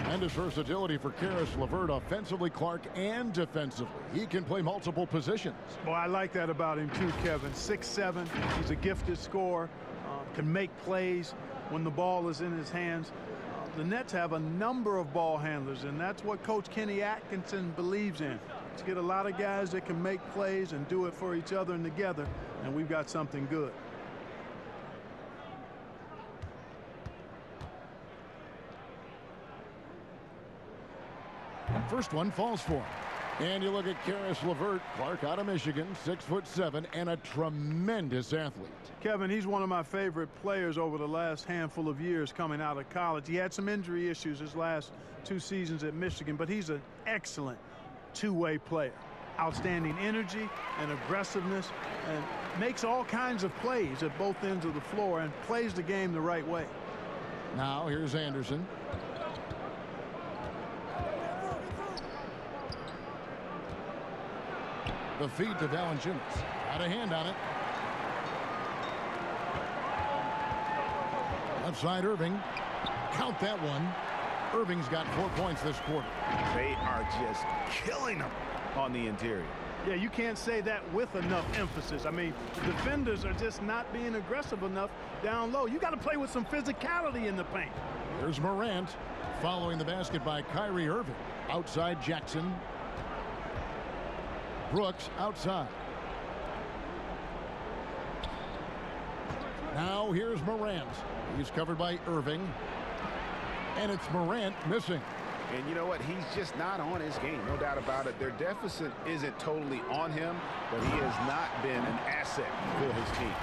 And his versatility for Karis LeVert, offensively, Clark, and defensively. He can play multiple positions. Well, I like that about him too, Kevin. 6'7". He's a gifted scorer. Can make plays when the ball is in his hands. The Nets have a number of ball handlers, and that's what Coach Kenny Atkinson believes in. To get a lot of guys that can make plays and do it for each other and together, and we've got something good. First one falls for him. And you look at Karis LeVert, Clark out of Michigan, 6'7", and a tremendous athlete. Kevin, he's one of my favorite players over the last handful of years coming out of college. He had some injury issues his last 2 seasons at Michigan, but he's an excellent two-way player. Outstanding energy and aggressiveness, and makes all kinds of plays at both ends of the floor and plays the game the right way. Now here's Anderson. The feed to Valanciunas. Got a hand on it. Left side, Irving. Count that one. Irving's got 4 points this quarter. They are just killing them on the interior. Yeah, you can't say that with enough emphasis. I mean, the defenders are just not being aggressive enough down low. You got to play with some physicality in the paint. Here's Morant following the basket by Kyrie Irving. Outside Jackson. Brooks outside. Now here's Morant. He's covered by Irving. And it's Morant missing. And you know what? He's just not on his game. No doubt about it. Their deficit isn't totally on him, but he has not been an asset for his team.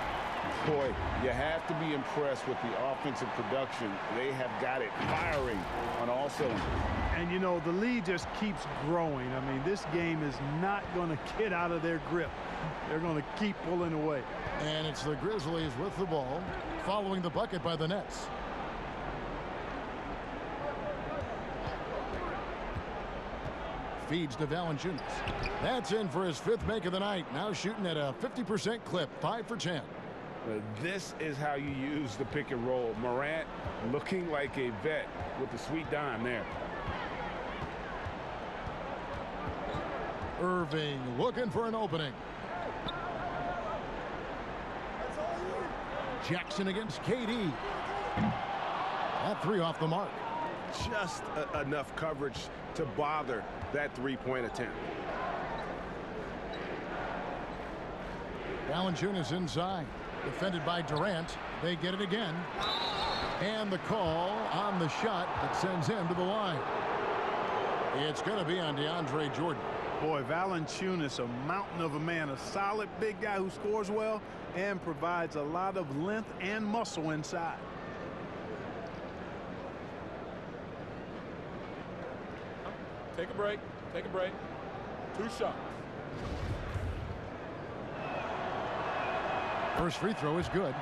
Boy, you have to be impressed with the offensive production. They have got it firing on all cylinders. And, you know, the lead just keeps growing. I mean, this game is not going to get out of their grip. They're going to keep pulling away. And it's the Grizzlies with the ball, following the bucket by the Nets. Feeds to Valanciunas. That's in for his 5th make of the night. Now shooting at a 50% clip, 5 for 10. This is how you use the pick and roll. Morant looking like a vet with the sweet dime there. Irving looking for an opening. Jackson against KD. That 3 off the mark. Just enough coverage to bother that 3-point attempt. Valanciunas inside. Defended by Durant. They get it again. And the call on the shot that sends him to the line. It's going to be on DeAndre Jordan. Boy, Valanciunas, a mountain of a man, a solid big guy who scores well and provides a lot of length and muscle inside. Take a break. Take a break. 2 shots. First free throw is good.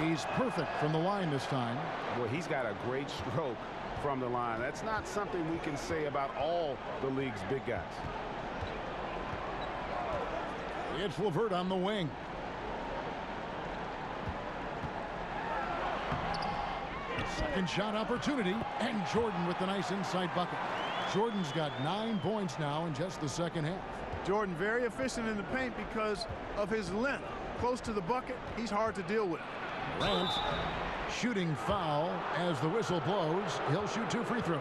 He's perfect from the line this time. Well, he's got a great stroke from the line. That's not something we can say about all the league's big guys. It's LeVert on the wing. Second shot opportunity, and Jordan with the nice inside bucket. Jordan's got 9 points now in just the second half. Jordan very efficient in the paint because of his length. Close to the bucket, he's hard to deal with. Grant shooting foul as the whistle blows. He'll shoot 2 free throws.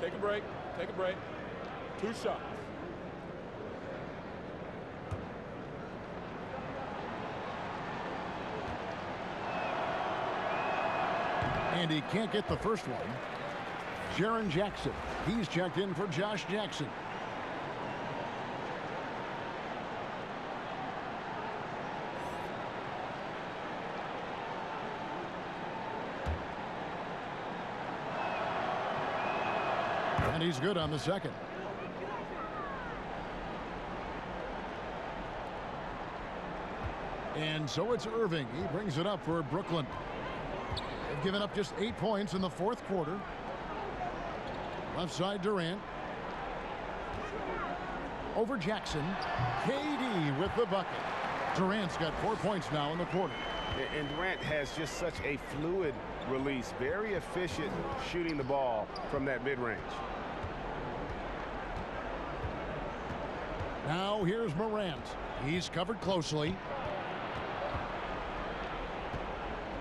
Take a break. Take a break. 2 shots. And he can't get the first one. Jaren Jackson. He's checked in for Josh Jackson. And he's good on the second. And so it's Irving. He brings it up for Brooklyn. They've given up just 8 points in the 4th quarter. Left side Durant. Over Jackson. KD with the bucket. Durant's got 4 points now in the quarter. And Durant has just such a fluid release. Very efficient shooting the ball from that mid-range. Now here's Morant. He's covered closely.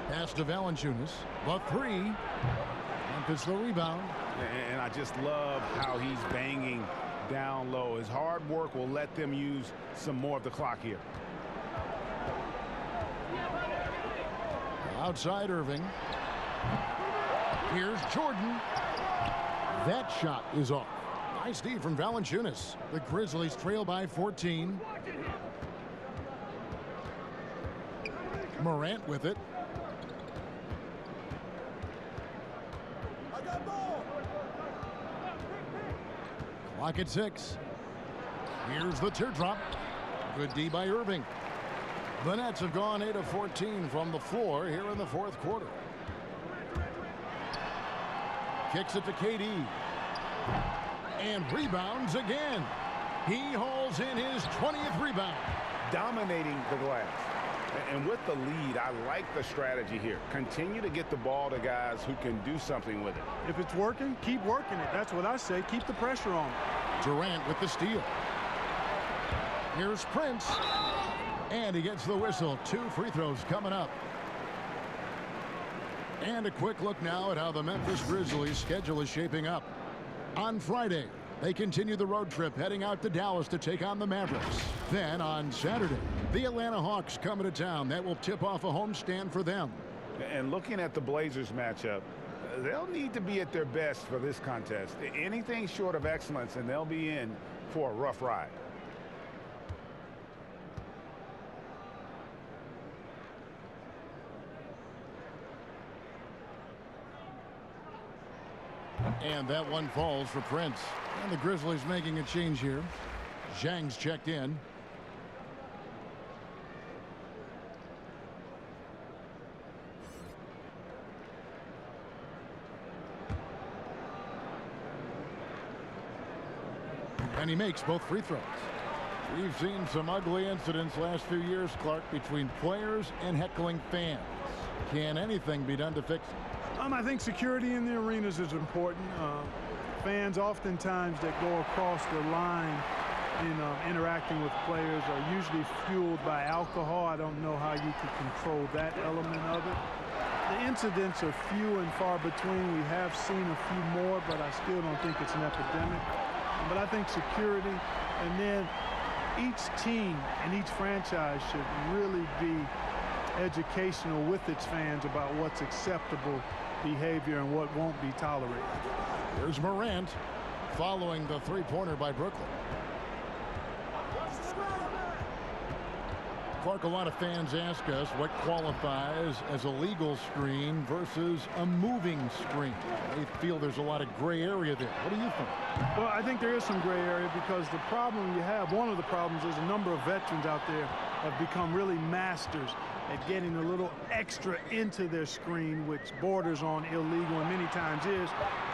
Pass to Valanciunas. The 3. Memphis the rebound. And I just love how he's banging down low. His hard work will let them use some more of the clock here. Outside Irving. Here's Jordan. That shot is off. Nice D from Valanciunas. The Grizzlies trail by 14. Morant with it. Clock at 6. Here's the teardrop. Good D by Irving. The Nets have gone 8 of 14 from the floor here in the fourth quarter. Kicks it to KD. And rebounds again. He hauls in his 20th rebound. Dominating the glass. And with the lead, I like the strategy here. Continue to get the ball to guys who can do something with it. If it's working, keep working it. That's what I say. Keep the pressure on. Durant with the steal. Here's Prince. And he gets the whistle. 2 free throws coming up. And a quick look now at how the Memphis Grizzlies schedule is shaping up. On Friday, they continue the road trip heading out to Dallas to take on the Mavericks. Then on Saturday, the Atlanta Hawks come into town. That will tip off a homestand for them. And looking at the Blazers matchup, they'll need to be at their best for this contest. Anything short of excellence, and they'll be in for a rough ride. And that one falls for Prince. And the Grizzlies making a change here. Zhang's checked in. And he makes both free throws. We've seen some ugly incidents last few years, Clark, between players and heckling fans. Can anything be done to fix it? I think security in the arenas is important. Fans oftentimes that go across the line in interacting with players are usually fueled by alcohol. I don't know how you could control that element of it. The incidents are few and far between. We have seen a few more, but I still don't think it's an epidemic. But I think security, and then each team and each franchise should really be educational with its fans about what's acceptable behavior and what won't be tolerated. Here's Morant following the three-pointer by Brooklyn. Clark, a lot of fans ask us what qualifies as a legal screen versus a moving screen. They feel there's a lot of gray area there. What do you think? Well, I think there is some gray area because the problem you have, one of the problems is a number of veterans out there have become really masters at getting a little extra into their screen, which borders on illegal and many times is.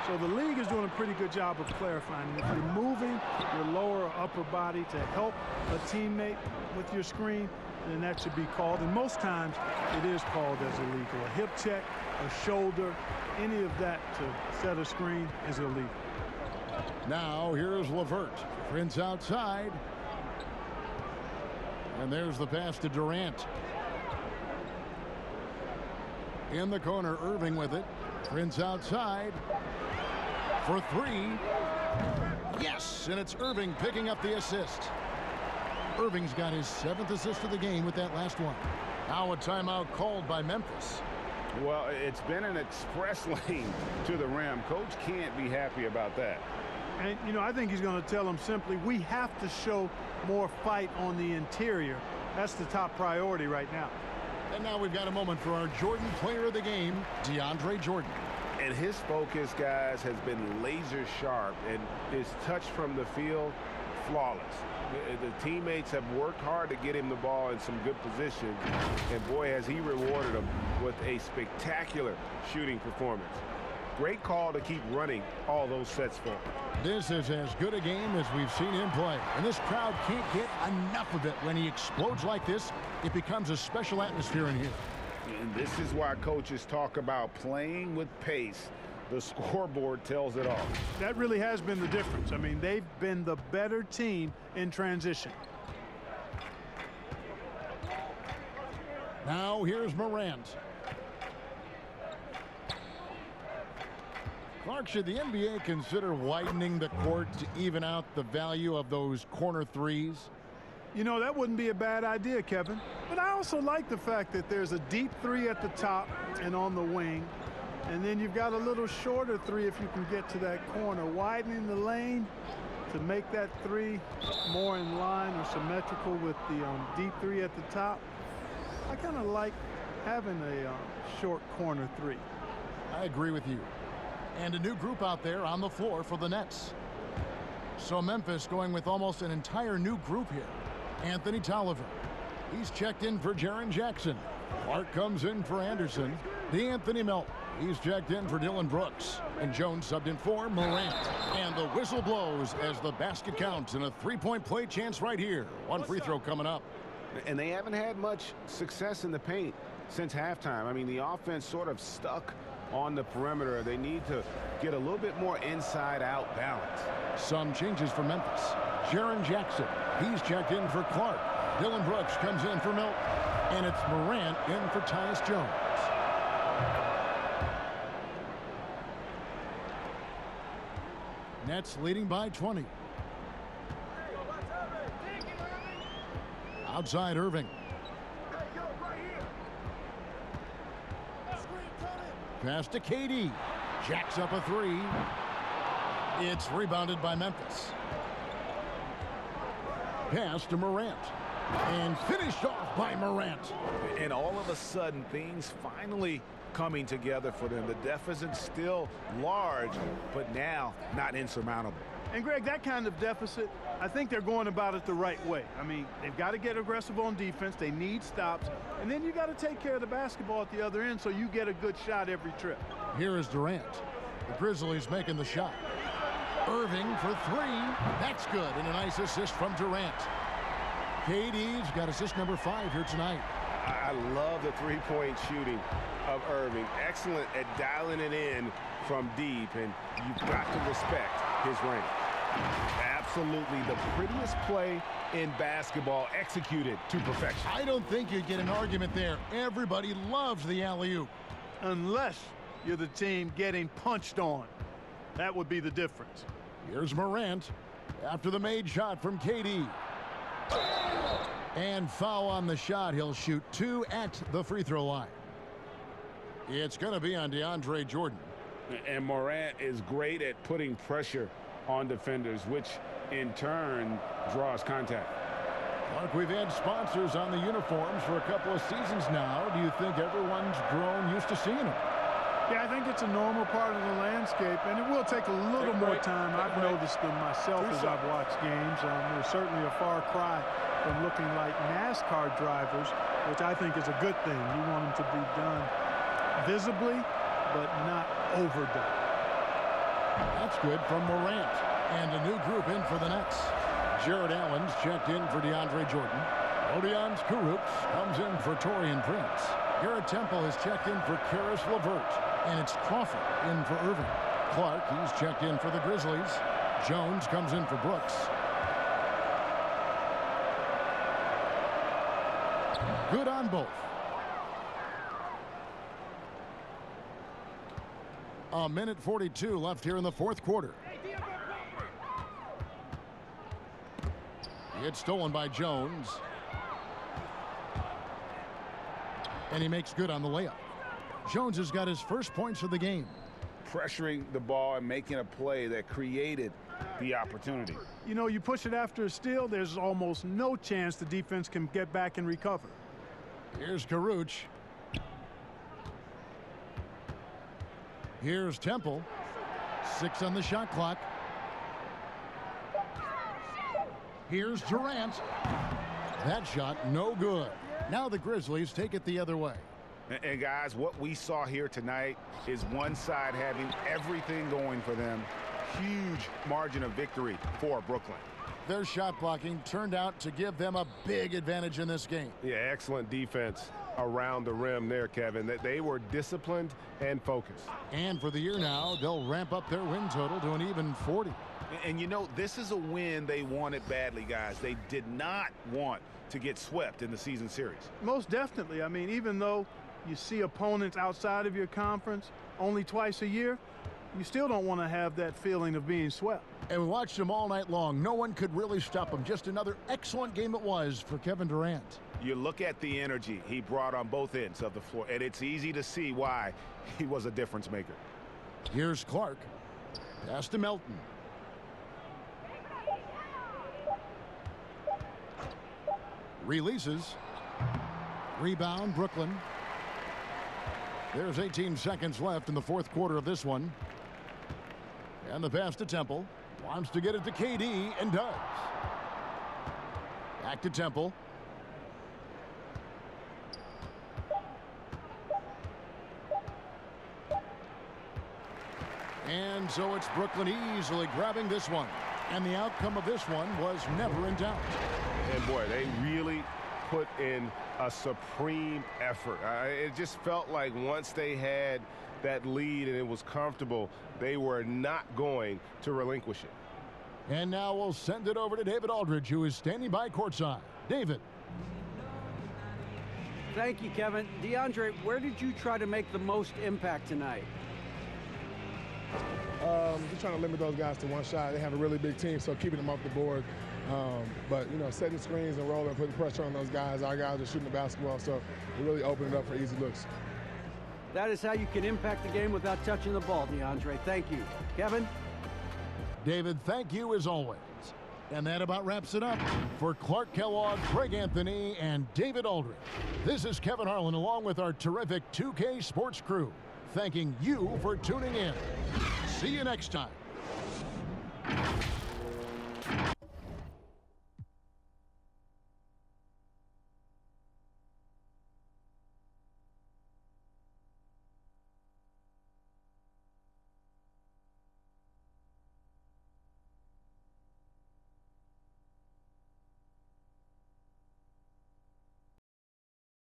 So the league is doing a pretty good job of clarifying. If you're moving your lower or upper body to help a teammate with your screen, then that should be called. And most times it is called as illegal. A hip check, a shoulder, any of that to set a screen is illegal. Now here's LeVert. Prince outside. And there's the pass to Durant. In the corner, Irving with it. Prince outside for 3. Yes, and it's Irving picking up the assist. Irving's got his 7th assist of the game with that last one. Now a timeout called by Memphis. Well, it's been an express lane to the rim. Coach can't be happy about that. And, you know, I think he's going to tell them simply, we have to show more fight on the interior. That's the top priority right now. And now we've got a moment for our Jordan player of the game, DeAndre Jordan. And his focus, guys, has been laser sharp, and his touch from the field, flawless. The teammates have worked hard to get him the ball in some good positions, and boy, has he rewarded them with a spectacular shooting performance. Great call to keep running all those sets for him. This is as good a game as we've seen him play, and this crowd can't get enough of it. When he explodes like this, it becomes a special atmosphere in here. And this is why coaches talk about playing with pace. The scoreboard tells it all. That really has been the difference. I mean, they've been the better team in transition. Now here's Morant. Clark, should the NBA consider widening the court to even out the value of those corner threes? You know, that wouldn't be a bad idea, Kevin. But I also like the fact that there's a deep three at the top and on the wing. And then you've got a little shorter three if you can get to that corner. Widening the lane to make that three more in line or symmetrical with the deep three at the top. I kind of like having a short corner three. I agree with you. And a new group out there on the floor for the Nets. So Memphis going with almost an entire new group here. Anthony Tolliver. He's checked in for Jaren Jackson. Clark comes in for Anderson. DeAnthony Melton. He's checked in for Dylan Brooks. And Jones subbed in for Morant. And the whistle blows as the basket counts and a three-point play chance right here. One free throw coming up. And they haven't had much success in the paint since halftime. I mean, the offense sort of stuck on the perimeter. They need to get a little bit more inside-out balance. Some changes for Memphis. Jaren Jackson. He's checked in for Clark. Dylan Brooks comes in for Milton. And it's Morant in for Tyus Jones. Nets leading by 20. Outside Irving. Pass to KD. Jacks up a three. It's rebounded by Memphis. Pass to Morant. And finished off by Morant. And all of a sudden, things finally coming together for them. The deficit's still large, but now not insurmountable. And Greg, that kind of deficit, I think they're going about it the right way. I mean, they've got to get aggressive on defense. They need stops. And then you got to take care of the basketball at the other end so you get a good shot every trip. Here is Durant. The Grizzlies making the shot. Irving for three. That's good. And a nice assist from Durant. KD's got assist number 5 here tonight. I love the three-point shooting of Irving. Excellent at dialing it in from deep, and you've got to respect his range. Absolutely the prettiest play in basketball, executed to perfection. I don't think you'd get an argument there. Everybody loves the alley-oop. Unless you're the team getting punched on. That would be the difference. Here's Morant after the made shot from KD. And foul on the shot. He'll shoot 2 at the free throw line. It's going to be on DeAndre Jordan. And Morant is great at putting pressure on defenders, which in turn draws contact. Mark, we've had sponsors on the uniforms for a couple of seasons now. Do you think everyone's grown used to seeing them? Yeah, I think it's a normal part of the landscape, and it will take a little more time. I've noticed them myself as I've watched games. There's certainly a far cry from looking like NASCAR drivers, which I think is a good thing. You want them to be done visibly, but not overdone. That's good from Morant. And a new group in for the Nets. Jared Allen's checked in for DeAndre Jordan. Odion Kurucs comes in for Taurean Prince. Garrett Temple is checked in for Karis LeVert. And it's Crawford in for Irving. Clark, he's checked in for the Grizzlies. Jones comes in for Brooks. Good on both. A minute 42 left here in the fourth quarter. It's stolen by Jones. And he makes good on the layup. Jones has got his first points of the game. Pressuring the ball and making a play that created the opportunity. You know, you push it after a steal, there's almost no chance the defense can get back and recover. Here's Kurucs. Here's Temple. 6 on the shot clock. Here's Durant. That shot no good. Now the Grizzlies take it the other way. And guys, what we saw here tonight is one side having everything going for them. Huge margin of victory for Brooklyn. Their shot blocking turned out to give them a big advantage in this game. Yeah, excellent defense around the rim there, Kevin. They were disciplined and focused. And for the year now, they'll ramp up their win total to an even 40. And you know, this is a win they wanted badly, guys. They did not want to get swept in the season series. Most definitely. I mean, even though you see opponents outside of your conference only twice a year, you still don't want to have that feeling of being swept. And we watched them all night long. No one could really stop them. Just another excellent game it was for Kevin Durant. You look at the energy he brought on both ends of the floor, and it's easy to see why he was a difference maker. Here's Clark. Pass to Melton. Releases. Rebound, Brooklyn. There's 18 seconds left in the fourth quarter of this one. And the pass to Temple. Wants to get it to KD and does. Back to Temple. And so it's Brooklyn easily grabbing this one. And the outcome of this one was never in doubt. And boy, they really put in a supreme effort. It just felt like once they had that lead and it was comfortable, they were not going to relinquish it. And now we'll send it over to David Aldridge, who is standing by courtside. David. Thank you, Kevin. DeAndre, where did you try to make the most impact tonight? Just trying to limit those guys to one shot. They have a really big team, so keeping them off the board. But, you know, setting screens and rolling, putting pressure on those guys. Our guys are shooting the basketball, so we really open it up for easy looks. That is how you can impact the game without touching the ball, DeAndre. Thank you. Kevin? David, thank you as always. And that about wraps it up for Clark Kellogg, Greg Anthony, and David Aldridge. This is Kevin Harlan along with our terrific 2K Sports crew, thanking you for tuning in. See you next time.